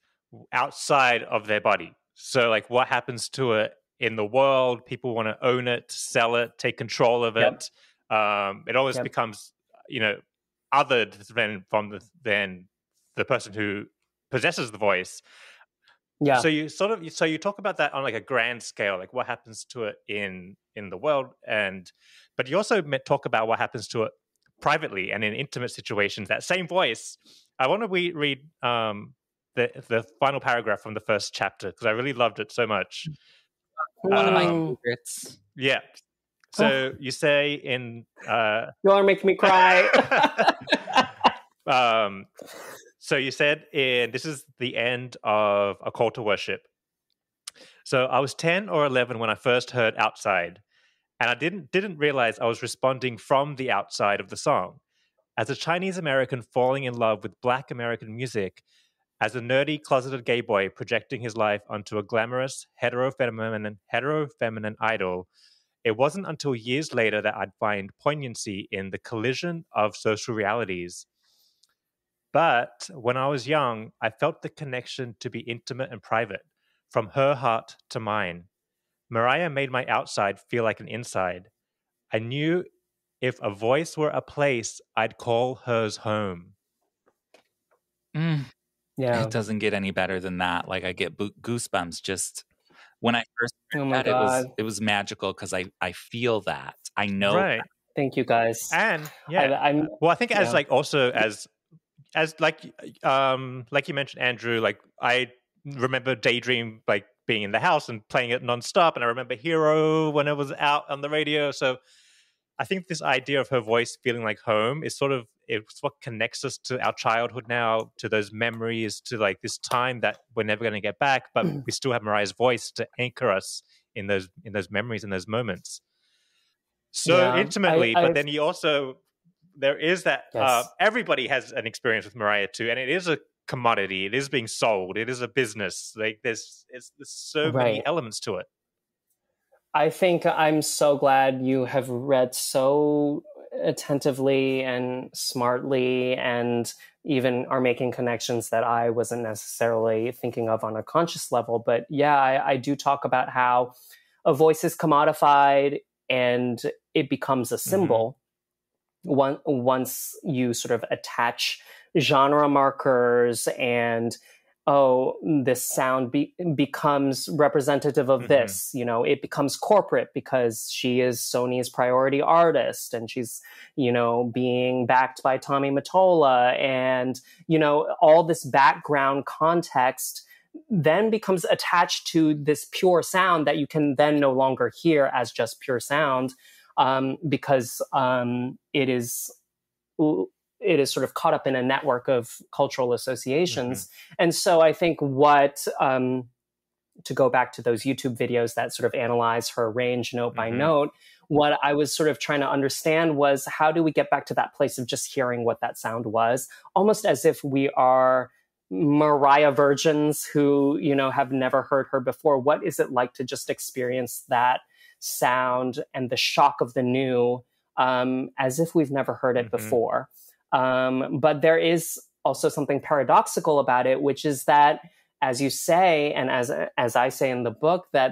A: outside of their body. So like what happens to it in the world, people want to own it, sell it, take control of it. It always becomes, other than the person who possesses the voice.
C: Yeah.
A: So you talk about that on like a grand scale, like what happens to it in the world, but you also talk about what happens to it privately and in intimate situations. That same voice. I want to read the final paragraph from the first chapter because I really loved it so much.
B: One of my favorites.
A: Yeah. So you say in
C: you are making me cry.
A: So you said this is the end of A Call to Worship. So I was 10 or 11 when I first heard Outside, and I didn't realize I was responding from the outside of the song. As a Chinese American falling in love with Black American music, as a nerdy closeted gay boy projecting his life onto a glamorous hetero-feminine idol, it wasn't until years later that I'd find poignancy in the collision of social realities. But when I was young, I felt the connection to be intimate and private, from her heart to mine. Mariah made my outside feel like an inside. I knew if a voice were a place, I'd call hers home.
C: Yeah.
B: It doesn't get any better than that. Like I get goosebumps just when I first heard that.
C: God.
B: It was magical because I feel that. I know.
A: Right.
B: That.
C: Thank you, guys.
A: And
C: I
A: think as like also as like you mentioned, Andrew, like I remember Daydream like being in the house and playing it nonstop, and I remember Hero when it was out on the radio. So I think this idea of her voice feeling like home is it's what connects us to our childhood now, to those memories, to like this time that we're never going to get back, but we still have Mariah's voice to anchor us in those memories and those moments so intimately. But then there is that everybody has an experience with Mariah too, and it is a commodity. It is being sold. It is a business. Like there's so many elements to it.
C: I think I'm so glad you have read so attentively and smartly, and even are making connections that I wasn't necessarily thinking of on a conscious level. But I do talk about how a voice is commodified and it becomes a symbol. Once you sort of attach genre markers and oh, this sound becomes representative of this, you know, it becomes corporate because she is Sony's priority artist and she's, you know, being backed by Tommy Mottola, and, you know, all this background context then becomes attached to this pure sound that you can then no longer hear as just pure sound, because it is sort of caught up in a network of cultural associations. And so I think what, to go back to those YouTube videos that sort of analyze her range note by note, what I was sort of trying to understand was, how do we get back to that place of just hearing what that sound was, almost as if we are Mariah virgins who, you know, have never heard her before. What is it like to just experience that sound and the shock of the new, as if we've never heard it before? But there is also something paradoxical about it, which is that, as you say, and as I say in the book, that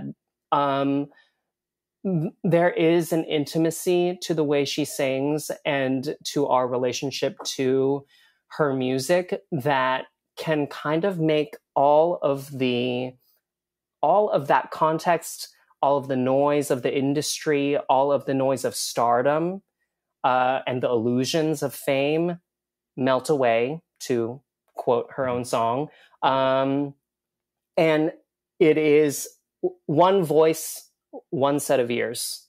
C: there is an intimacy to the way she sings and to our relationship to her music that can kind of make all of that context, all of the noise of the industry, all of the noise of stardom, and the illusions of fame melt away, to quote her own song. And it is one voice, one set of ears.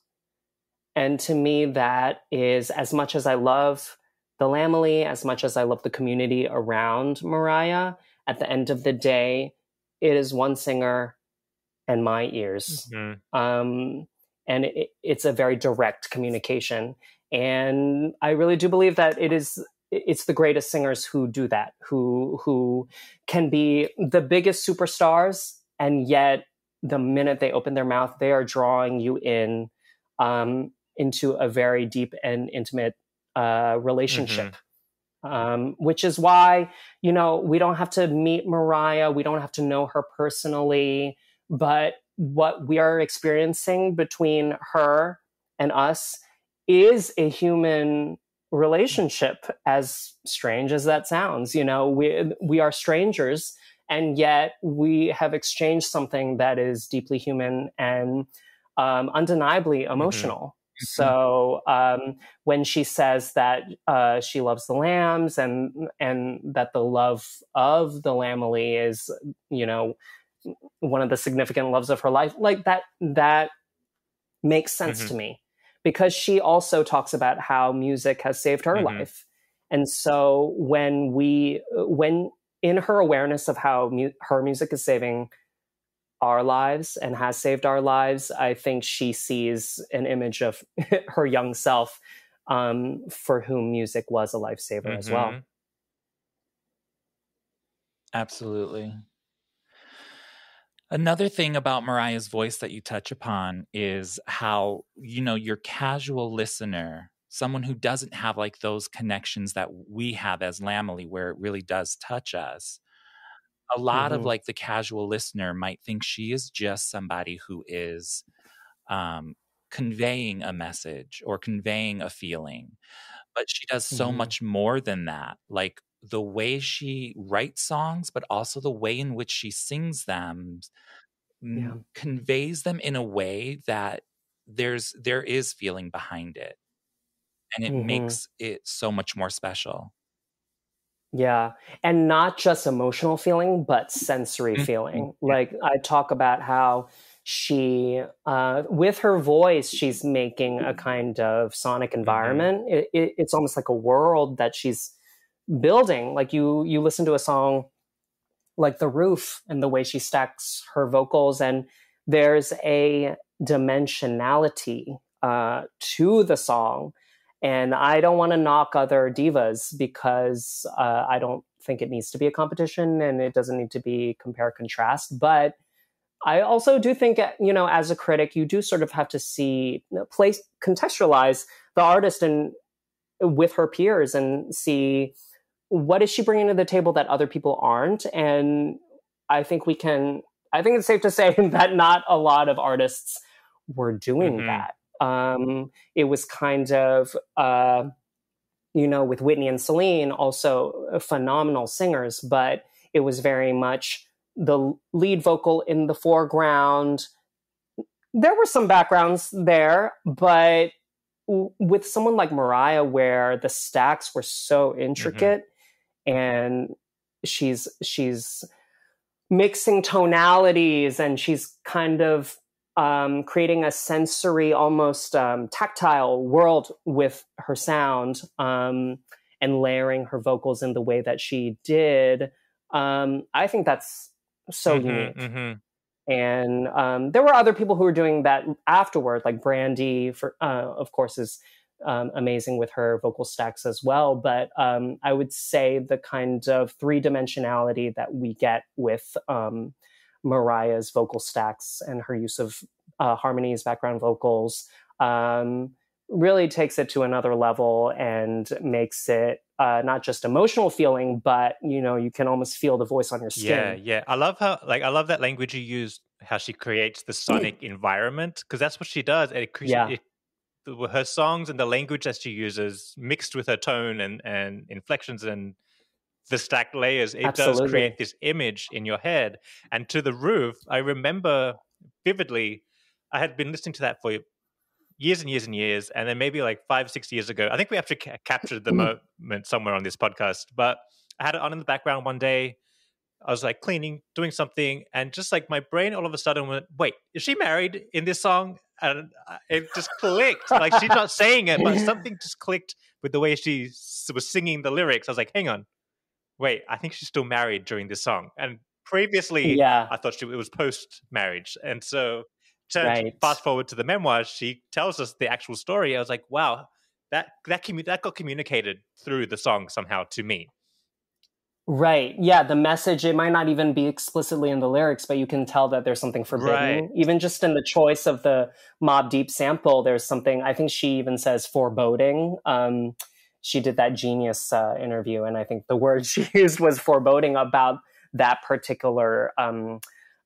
C: And to me, that is, as much as I love the Lamely, as much as I love the community around Mariah, at the end of the day, it is one singer and my ears. And it's a very direct communication. And I really do believe that it's the greatest singers who do that, who can be the biggest superstars, and yet the minute they open their mouth, they are drawing you in into a very deep and intimate relationship. Which is why, you know, we don't have to meet Mariah, we don't have to know her personally, but what we are experiencing between her and us is a human relationship, as strange as that sounds. You know, we are strangers, and yet we have exchanged something that is deeply human and undeniably emotional. So when she says that she loves the Lambs and that the love of the Lamely is, you know, one of the significant loves of her life, like that makes sense to me, because she also talks about how music has saved her life. And so when in her awareness of how her music is saving our lives and has saved our lives, I think she sees an image of her young self, for whom music was a lifesaver as well.
B: Absolutely. Another thing about Mariah's voice that you touch upon is how, you know, your casual listener, someone who doesn't have like those connections that we have as Lamely, where it really does touch us. A lot of like the casual listener might think she is just somebody who is conveying a message or conveying a feeling, but she does so much more than that. Like the way she writes songs, but also the way in which she sings them conveys them in a way that there is feeling behind it, and it makes it so much more special.
C: Yeah. And not just emotional feeling, but sensory feeling. Like I talk about how she, with her voice, she's making a kind of sonic environment. It's almost like a world that she's building. Like you listen to a song like The Roof and the way she stacks her vocals, and there's a dimensionality to the song. And I don't want to knock other divas, because I don't think it needs to be a competition and it doesn't need to be compare contrast. But I also do think, you know, as a critic, you do sort of have to contextualize the artist and with her peers and see what is she bringing to the table that other people aren't. And I think it's safe to say that not a lot of artists were doing that. It was kind of, you know, with Whitney and Celine, also phenomenal singers, but it was very much the lead vocal in the foreground. There were some backgrounds there, but with someone like Mariah, where the stacks were so intricate, and she's mixing tonalities, and she's kind of creating a sensory, almost tactile world with her sound, and layering her vocals in the way that she did. I think that's so unique. And there were other people who were doing that afterward, like Brandy, of course, is amazing with her vocal stacks as well. But I would say the kind of three-dimensionality that we get with Mariah's vocal stacks and her use of harmonies, background vocals, really takes it to another level and makes it not just emotional feeling, but you can almost feel the voice on your skin.
A: Yeah. I love that language you used, how she creates the sonic environment, because that's what she does. Her songs and the language that she uses mixed with her tone and inflections and the stacked layers, it does create this image in your head. And To the Roof, I remember vividly, I had been listening to that for years and years and years, and then maybe like 5-6 years ago, I think we actually captured the moment somewhere on this podcast, but I had it on in the background one day. I was like cleaning, doing something, and just like my brain all of a sudden went, wait, is she married in this song? And it just clicked. Like, she's not saying it, but something just clicked with the way she was singing the lyrics. I was like, hang on, wait, I think she's still married during this song. And previously, I thought it was post-marriage. And so fast forward to the memoir, she tells us the actual story. I was like, wow, that got communicated through the song somehow to me.
C: Right. Yeah. The message, it might not even be explicitly in the lyrics, but you can tell that there's something forbidden. Right. Even just in the choice of the Mobb Deep sample, there's something, I think she even says foreboding. She did that Genius interview, and I think the word she used was foreboding about that particular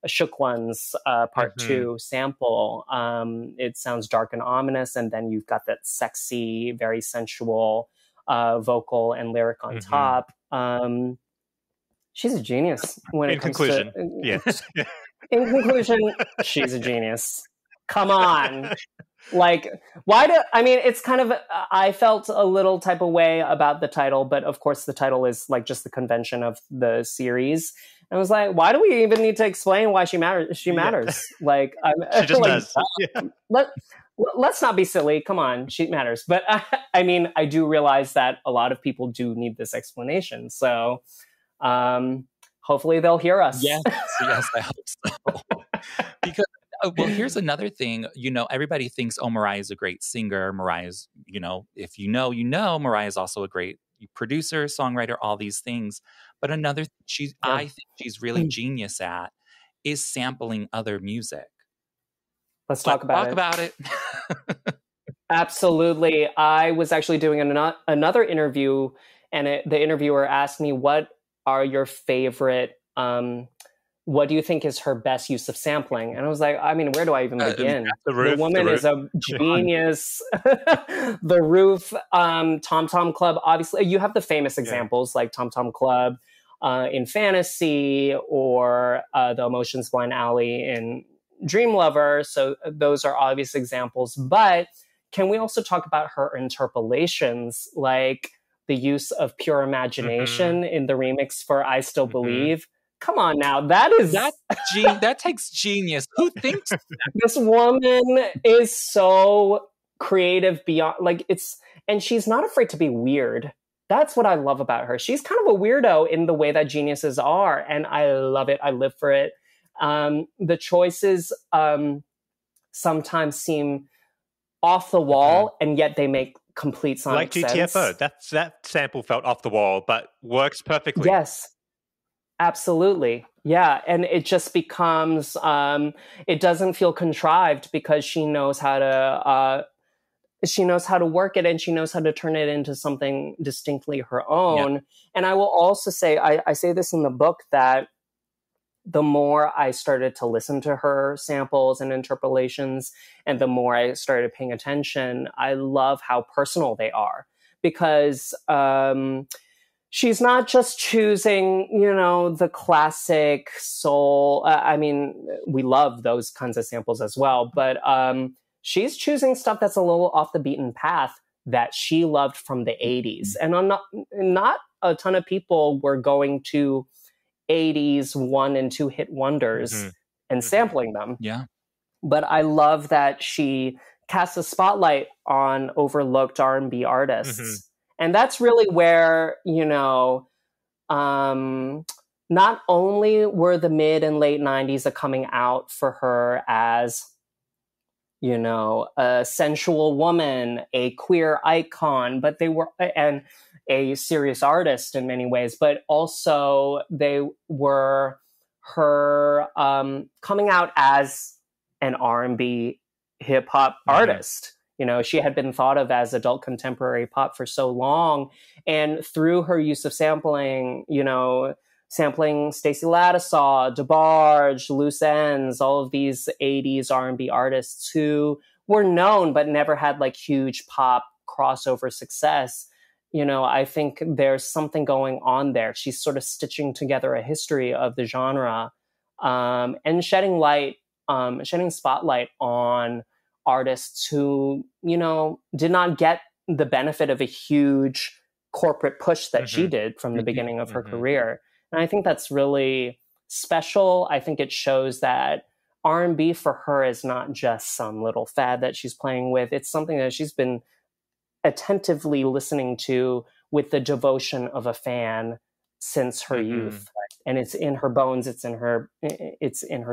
C: Shook Ones Part 2 sample. It sounds dark and ominous, and then you've got that sexy, very sensual vocal and lyric on top. She's a genius when it comes to... In conclusion, she's a genius. Come on. Like, it's kind of, I felt a little type of way about the title, but of course the title is like just the convention of the series. And I was like, why do we even need to explain why she matters? She matters. Like,
A: she just does.
C: Let's not be silly. Come on, she matters. But I do realize that a lot of people do need this explanation. So hopefully they'll hear us.
B: Yes, I hope so. Because, well, here's another thing. Everybody thinks, oh, Mariah's a great singer. Mariah's, if you know, Mariah's also a great producer, songwriter, all these things. But another thing I think she's really genius at is sampling other music.
C: Let's talk about it. Absolutely. I was actually doing another interview, and the interviewer asked me, what are your favorite, what do you think is her best use of sampling? And I was like, where do I even begin? The woman is a genius. The Roof, Tom Tom Club, obviously. You have the famous examples like Tom Tom Club in Fantasy, or the Emotions Blind Alley in Dream Lover. So those are obvious examples. But can we also talk about her interpolations, like the use of Pure Imagination in the remix for I Still Believe? Come on now, that
B: takes genius. Who thinks that?
C: This woman is so creative beyond, and she's not afraid to be weird. That's what I love about her. She's kind of a weirdo in the way that geniuses are, and I love it. I live for it. The choices sometimes seem off the wall, and yet they make complete sonic sense.
A: Like GTFO, that sample felt off the wall, but works perfectly.
C: Yes. Absolutely. Yeah. And it just becomes, it doesn't feel contrived, because she knows how to work it, and she knows how to turn it into something distinctly her own. Yeah. And I will also say, I say this in the book, that the more I started to listen to her samples and interpolations, and the more I started paying attention, I love how personal they are, because, she's not just choosing, you know, the classic soul. I mean, we love those kinds of samples as well, but she's choosing stuff that's a little off the beaten path that she loved from the 80s. And not a ton of people were going to 80s 1 and 2 hit wonders and sampling them.
B: Yeah.
C: But I love that she casts a spotlight on overlooked R&B artists. And that's really where, you know, not only were the mid and late 90s a coming out for her as, you know, a sensual woman, a queer icon, but they were, and a serious artist in many ways, but also they were her coming out as an R&B hip hop artist. You know, she had been thought of as adult contemporary pop for so long. And through her use of sampling, you know, sampling Stacey Lattisaw, DeBarge, Loose Ends, all of these 80s R&B artists who were known but never had like huge pop crossover success. You know, I think there's something going on there. She's sort of stitching together a history of the genre and shedding spotlight on artists who, you know, did not get the benefit of a huge corporate push that she did from the beginning of her career. And I think that's really special. I think it shows that R&B for her is not just some little fad that she's playing with. It's something that she's been attentively listening to with the devotion of a fan since her youth. And it's in her bones, it's in her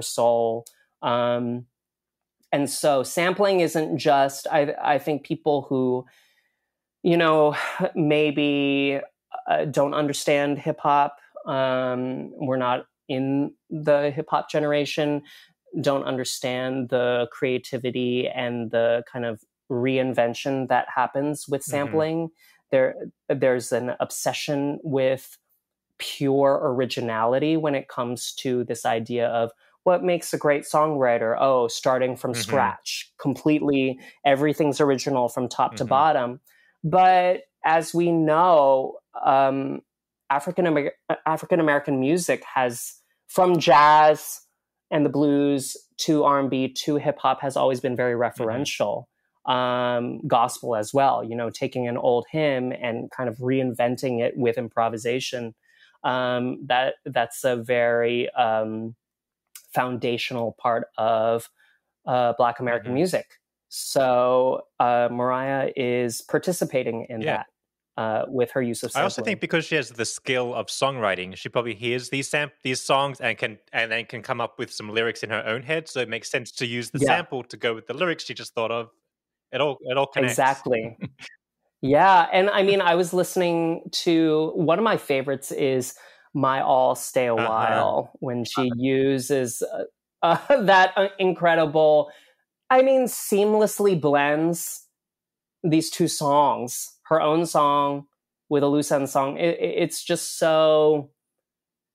C: soul. And so sampling isn't just, I think people who, you know, maybe don't understand hip hop, we're not in the hip hop generation, don't understand the creativity and the kind of reinvention that happens with sampling. There's an obsession with pure originality when it comes to this idea of what makes a great songwriter. Oh, starting from scratch, completely, everything's original from top to bottom. But as we know, African American music has, from jazz and the blues to R&B to hip hop, has always been very referential. Gospel as well, you know, taking an old hymn and kind of reinventing it with improvisation. That's a very foundational part of Black American music. So Mariah is participating in that with her use of sampling.
A: I also think because she has the skill of songwriting, she probably hears these songs and then can come up with some lyrics in her own head. So it makes sense to use the sample to go with the lyrics she just thought of. It all connects.
C: Exactly. Yeah. And I mean, I was listening to, one of my favorites is My All Stay a While, when she uses that incredible, I mean, seamlessly blends these two songs, her own song with a Loose End song. It's just so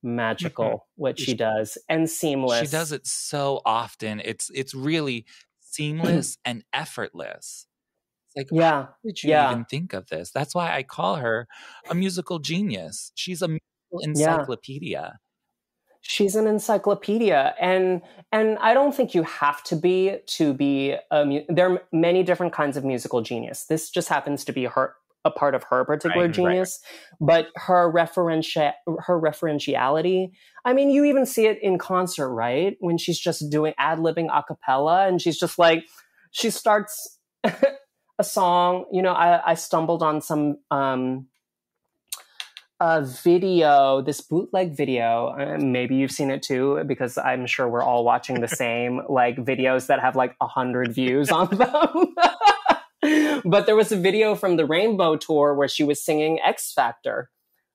C: magical what she does, and seamless.
B: She does it so often. It's really seamless and effortless. It's like, how did you even think of this? That's why I call her a musical genius. She's a musical encyclopedia.
C: She's an encyclopedia, and I don't think you have to be there are many different kinds of musical genius. This just happens to be a part of her particular genius, but her referentiality. I mean, you even see it in concert, right? When she's just doing ad-libbing a cappella, and she's just like, she starts a song. You know, I stumbled on some video, this bootleg video. Maybe you've seen it too, because I'm sure we're all watching the same like videos that have like 100 views on them. But there was a video from the Rainbow Tour where she was singing X Factor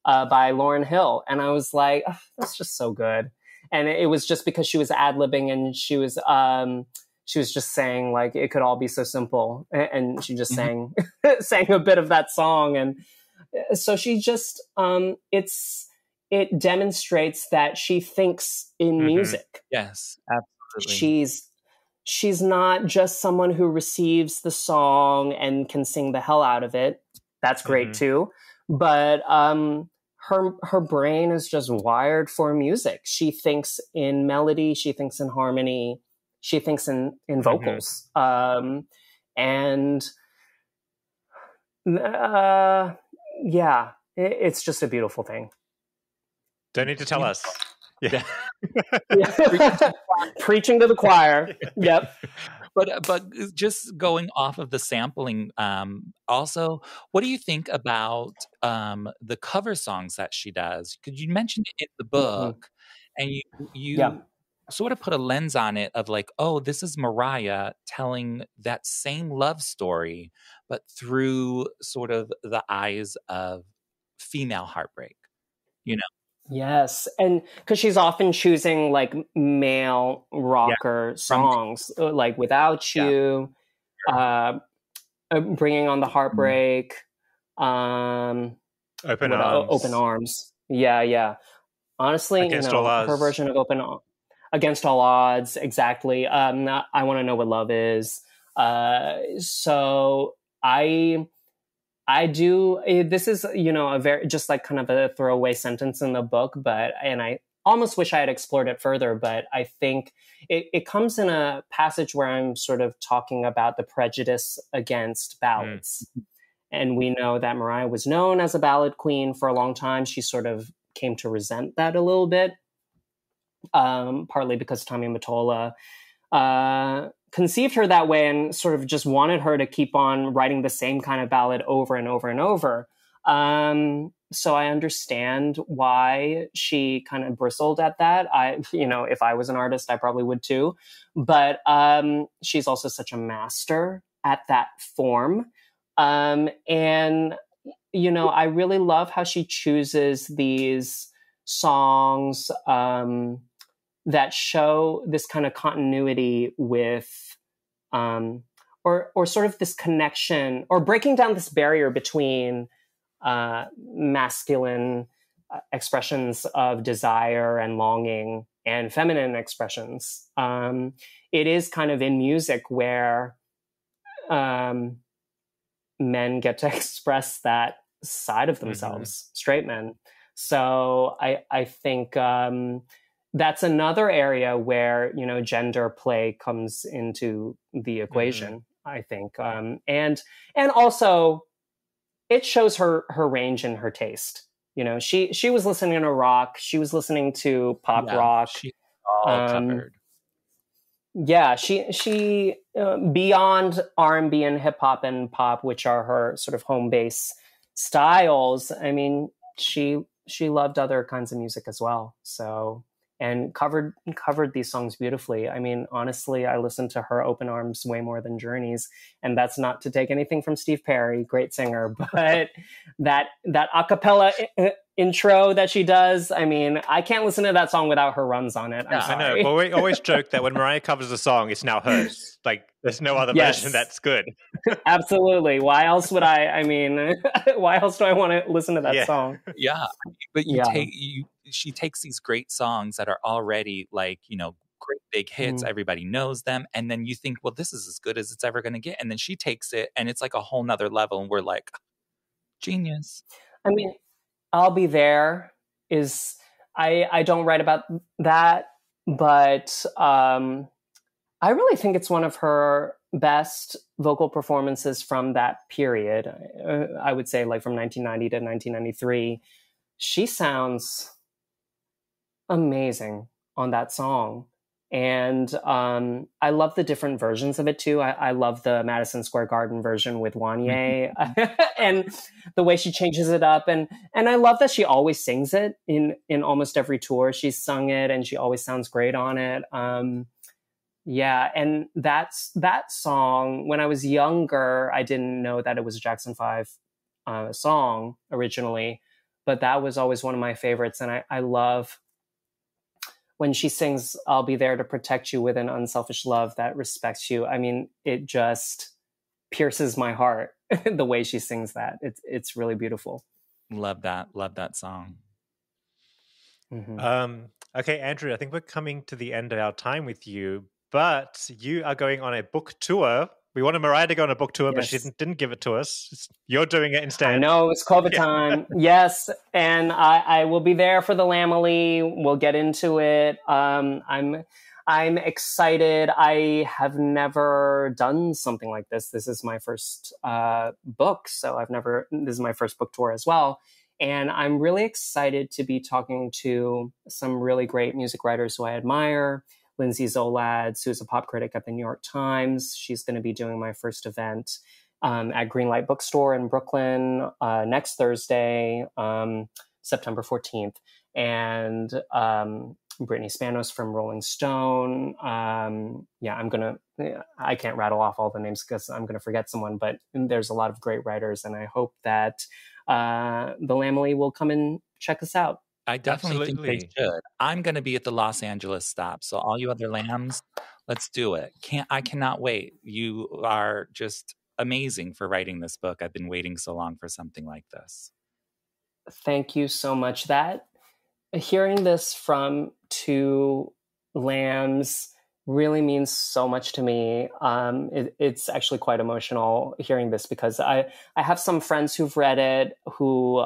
C: by Lauryn Hill. And I was like, oh, that's just so good. And it was just because she was ad-libbing, and she was just saying like, it could all be so simple. And she just sang a bit of that song. And so she just, it demonstrates that she thinks in music.
B: Yes, absolutely.
C: She's not just someone who receives the song and can sing the hell out of it. That's great too. But her brain is just wired for music. She thinks in melody, she thinks in harmony, she thinks in vocals. And yeah, it's just a beautiful thing.
A: Don't need to tell us. Yeah.
C: Preaching to the choir. Yep.
B: But just going off of the sampling, also, what do you think about the cover songs that she does? Because you mentioned it in the book, and you sort of put a lens on it of like, oh, this is Mariah telling that same love story, but through sort of the eyes of female heartbreak, you know?
C: Yes, and because she's often choosing like male rocker songs, like "Without You," "Bringing on the Heartbreak,"
A: Open
C: Arms. Yeah. Honestly,
A: Against All Odds.
C: her version of Against All Odds, exactly. I Want to Know What Love Is. So I do. This is, a very just like kind of a throwaway sentence in the book, and I almost wish I had explored it further. But I think it comes in a passage where I'm sort of talking about the prejudice against ballads, and we know that Mariah was known as a ballad queen for a long time. She sort of came to resent that a little bit, partly because Tommy Mottola conceived her that way and sort of just wanted her to keep on writing the same kind of ballad over and over and over. So I understand why she kind of bristled at that. If I was an artist, I probably would too. But she's also such a master at that form. And, I really love how she chooses these songs that show this kind of continuity with, or sort of this connection, or breaking down this barrier between masculine expressions of desire and longing and feminine expressions. It is kind of in music where men get to express that side of themselves, straight men. So I think that's another area where, gender play comes into the equation, I think. And also it shows her range and her taste. She was listening to rock. She was listening to pop rock.
B: She's all covered.
C: Yeah, she beyond R&B and hip hop and pop, which are her sort of home base styles. I mean, she loved other kinds of music as well. So, and covered these songs beautifully. I mean, honestly, I listened to her Open Arms way more than Journey's, and that's not to take anything from Steve Perry, great singer, but that a cappella intro that she does, I mean, I can't listen to that song without her runs on it. I'm sorry.
A: I know, but we always joke that when Mariah covers a song, it's now hers. Like, there's no other version that's good.
C: Absolutely. Why else would why else do I want to listen to that song?
B: Yeah. But she takes these great songs that are already like, great big hits. Everybody knows them. And then you think, well, this is as good as it's ever going to get. And then she takes it and it's like a whole nother level. And we're like, genius.
C: I mean, I'll Be There is, I don't write about that, but I really think it's one of her best vocal performances from that period. I would say like from 1990 to 1993. She sounds amazing on that song. And I love the different versions of it too. I love the Madison Square Garden version with Wanye and the way she changes it up. And I love that she always sings it in almost every tour. She's sung it and she always sounds great on it. Yeah. And that song, when I was younger, I didn't know that it was a Jackson 5 song originally, but that was always one of my favorites. And I love when she sings, I'll be there to protect you with an unselfish love that respects you. I mean, it just pierces my heart the way she sings that. It's really beautiful.
B: Love that song.
A: Okay, Andrew, I think we're coming to the end of our time with you, but you are going on a book tour We wanted Mariah to go on a book tour, but she
C: Yes.
A: didn't give it to us. You're doing it instead.
C: I know, it's COVID time. Yes, and I will be there for the Lamely. We'll get into it. I'm excited. I have never done something like this. This is my first book, so this is my first book tour as well. And I'm really excited to be talking to some really great music writers who I admire. Lindsay Zolads, who's a pop critic at the New York Times. She's going to be doing my first event at Greenlight Bookstore in Brooklyn next Thursday, September 14th. And Brittany Spanos from Rolling Stone. I can't rattle off all the names because I'm going to forget someone, but there's a lot of great writers, and I hope that the Lamely will come and check us out.
B: I definitely think they should. I'm going to be at the Los Angeles stop, so all you other lambs, let's do it. I cannot wait. You are just amazing for writing this book. I've been waiting so long for something like this.
C: Thank you so much. Hearing this from two lambs really means so much to me. It's actually quite emotional hearing this because I have some friends who've read it who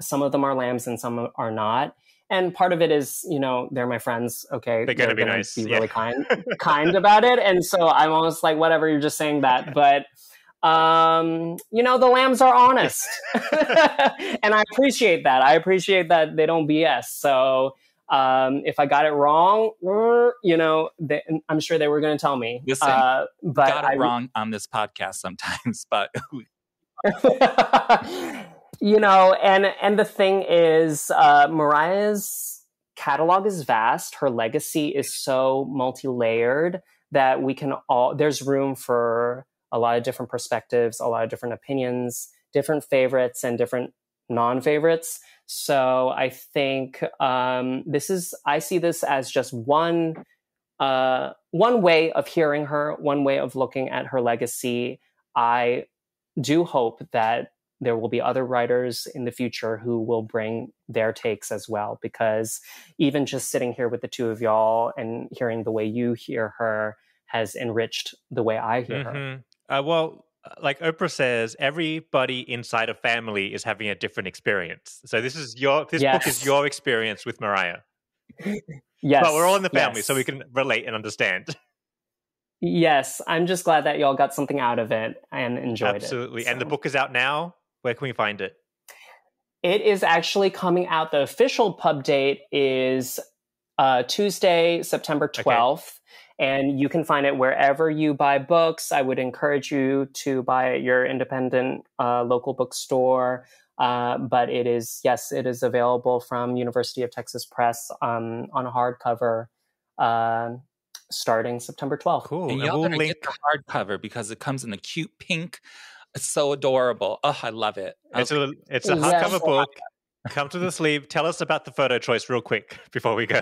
C: some of them are lambs and some are not. And part of it is, they're my friends. Okay.
A: They're going to be nice.
C: Be really kind about it. And so I'm almost like, whatever, you're just saying that. But, the lambs are honest. And I appreciate that. I appreciate that they don't BS. So, if I got it wrong, I'm sure they were going to tell me.
B: Listen, but got it wrong on this podcast sometimes, but
C: and the thing is, Mariah's catalog is vast. Her legacy is so multi-layered that there's room for a lot of different perspectives, a lot of different opinions, different favorites and different non-favorites. So I think I see this as just one way of hearing her, one way of looking at her legacy. I do hope that there will be other writers in the future who will bring their takes as well, because even just sitting here with the two of y'all and hearing the way you hear her has enriched the way I hear her.
A: Like Oprah says, everybody inside a family is having a different experience. So this book is your experience with Mariah.
C: Yes.
A: But we're all in the family, so we can relate and understand.
C: Yes. I'm just glad that y'all got something out of it and enjoyed it.
A: Absolutely. So. And the book is out now. Where can we find it?
C: It is actually coming out. The official pub date is Tuesday, September 12th. Okay. And you can find it wherever you buy books. I would encourage you to buy at your independent local bookstore. But it is available from University of Texas Press on a hardcover starting September 12th.
B: Cool. And y'all better get the hardcover because it comes in a cute pink. It's so adorable. Oh, I love it.
A: It's a hardcover book. Come to the sleeve. Tell us about the photo choice real quick before we go.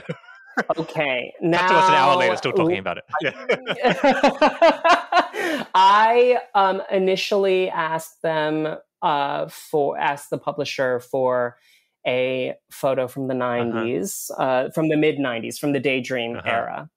C: Okay, now
A: Cut to us an hour later, still talking about it.
C: I initially asked the publisher for a photo from the 90s, from the mid 90s, from the Daydream era,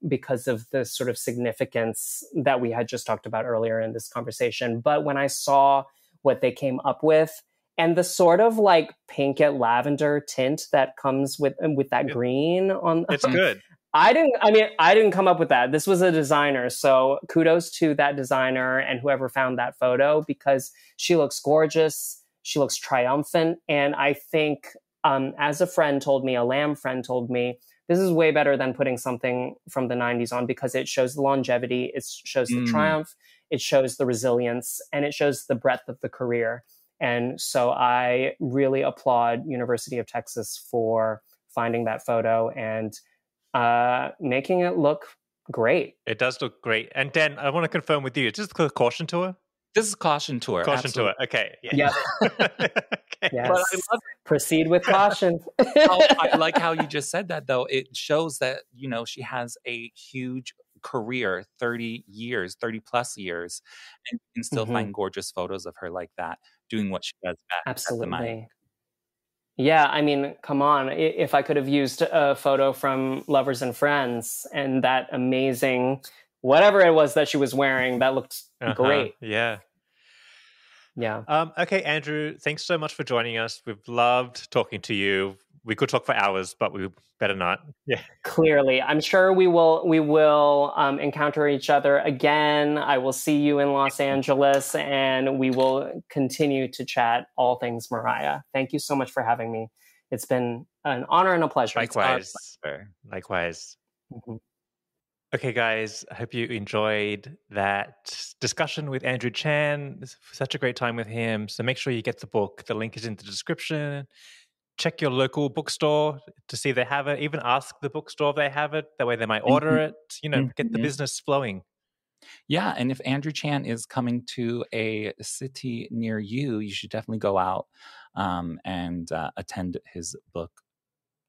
C: because of the sort of significance that we had just talked about earlier in this conversation. But when I saw what they came up with, and the sort of like pink at lavender tint that comes with that green on,
A: it's good.
C: I didn't come up with that. This was a designer. So kudos to that designer and whoever found that photo, because she looks gorgeous. She looks triumphant. And I think, as a lamb friend told me, this is way better than putting something from the 90s on, because it shows the longevity, it shows the triumph, it shows the resilience, and it shows the breadth of the career. And so I really applaud University of Texas for finding that photo and making it look great.
A: It does look great. And Dan, I want to confirm with you, is this a caution tour?
B: This is caution tour.
A: Caution tour. Okay. Yeah.
C: Okay. Yes.
B: But I love it.
C: Proceed with caution.
B: I like how you just said that, though. It shows that, she has a huge career, 30 plus years, and you can still find gorgeous photos of her like that, doing what she does best.
C: Absolutely. Yeah, I mean, come on. If I could have used a photo from Lovers and Friends and that amazing whatever it was that she was wearing, that looked great.
A: Yeah.
C: Yeah.
A: Okay, Andrew, thanks so much for joining us. We've loved talking to you. We could talk for hours, but we better not. Yeah.
C: Clearly. I'm sure we will encounter each other again. I will see you in Los Angeles, and we will continue to chat all things Mariah. Thank you so much for having me. It's been an honor and a pleasure.
A: Likewise.
C: Mm-hmm.
A: Okay, guys, I hope you enjoyed that discussion with Andrew Chan. It's such a great time with him. So make sure you get the book. The link is in the description. Check your local bookstore to see if they have it. Even ask the bookstore if they have it. That way they might order it. Get the business flowing.
B: Yeah, and if Andrew Chan is coming to a city near you, you should definitely go out and attend his book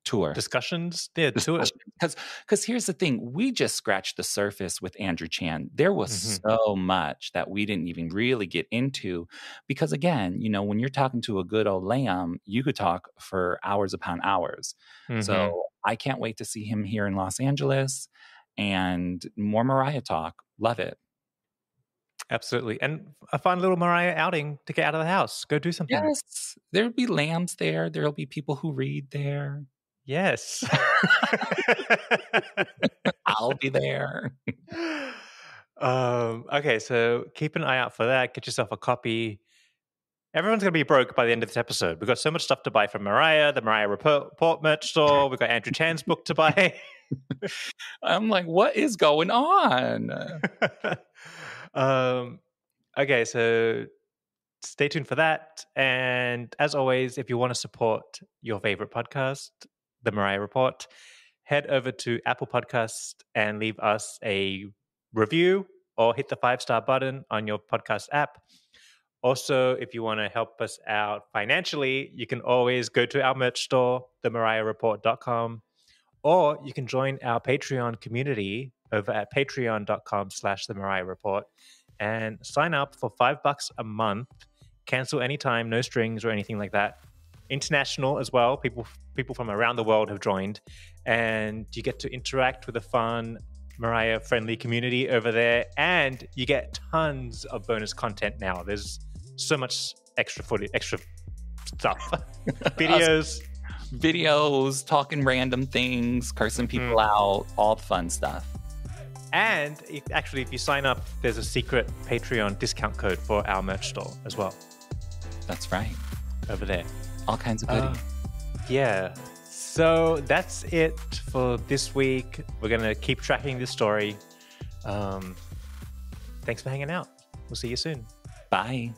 B: tour.
A: Discussions? Yeah, tour.
B: Because here's the thing. We just scratched the surface with Andrew Chan. There was so much that we didn't even really get into. Because again, when you're talking to a good old lamb, you could talk for hours upon hours. So I can't wait to see him here in Los Angeles and more Mariah talk. Love it.
A: Absolutely. And a fun little Mariah outing to get out of the house. Go do something.
B: Yes. There'll be lambs there. There'll be people who read there.
A: Yes.
B: I'll be there.
A: Okay, so keep an eye out for that. Get yourself a copy. Everyone's going to be broke by the end of this episode. We've got so much stuff to buy from Mariah, the Mariah Report merch store. We've got Andrew Chan's book to buy.
B: I'm like, what is going on?
A: Okay, so stay tuned for that. And as always, if you want to support your favorite podcast, The Mariah Report, head over to Apple Podcasts and leave us a review or hit the 5-star button on your podcast app. Also, if you want to help us out financially, you can always go to our merch store, themariahreport.com, or you can join our Patreon community over at patreon.com/themariahreport and sign up for $5 a month. Cancel anytime, no strings or anything like that. International as well. People from around the world have joined, and you get to interact with a fun Mariah-friendly community over there, and you get tons of bonus content now. There's so much extra footage, extra stuff,
B: videos, talking random things, cursing people out, all the fun stuff.
A: And actually, if you sign up, there's a secret Patreon discount code for our merch store as well.
B: That's right.
A: Over there.
B: All kinds of goodies.
A: Yeah. So that's it for this week. We're going to keep tracking this story. Thanks for hanging out. We'll see you soon.
B: Bye.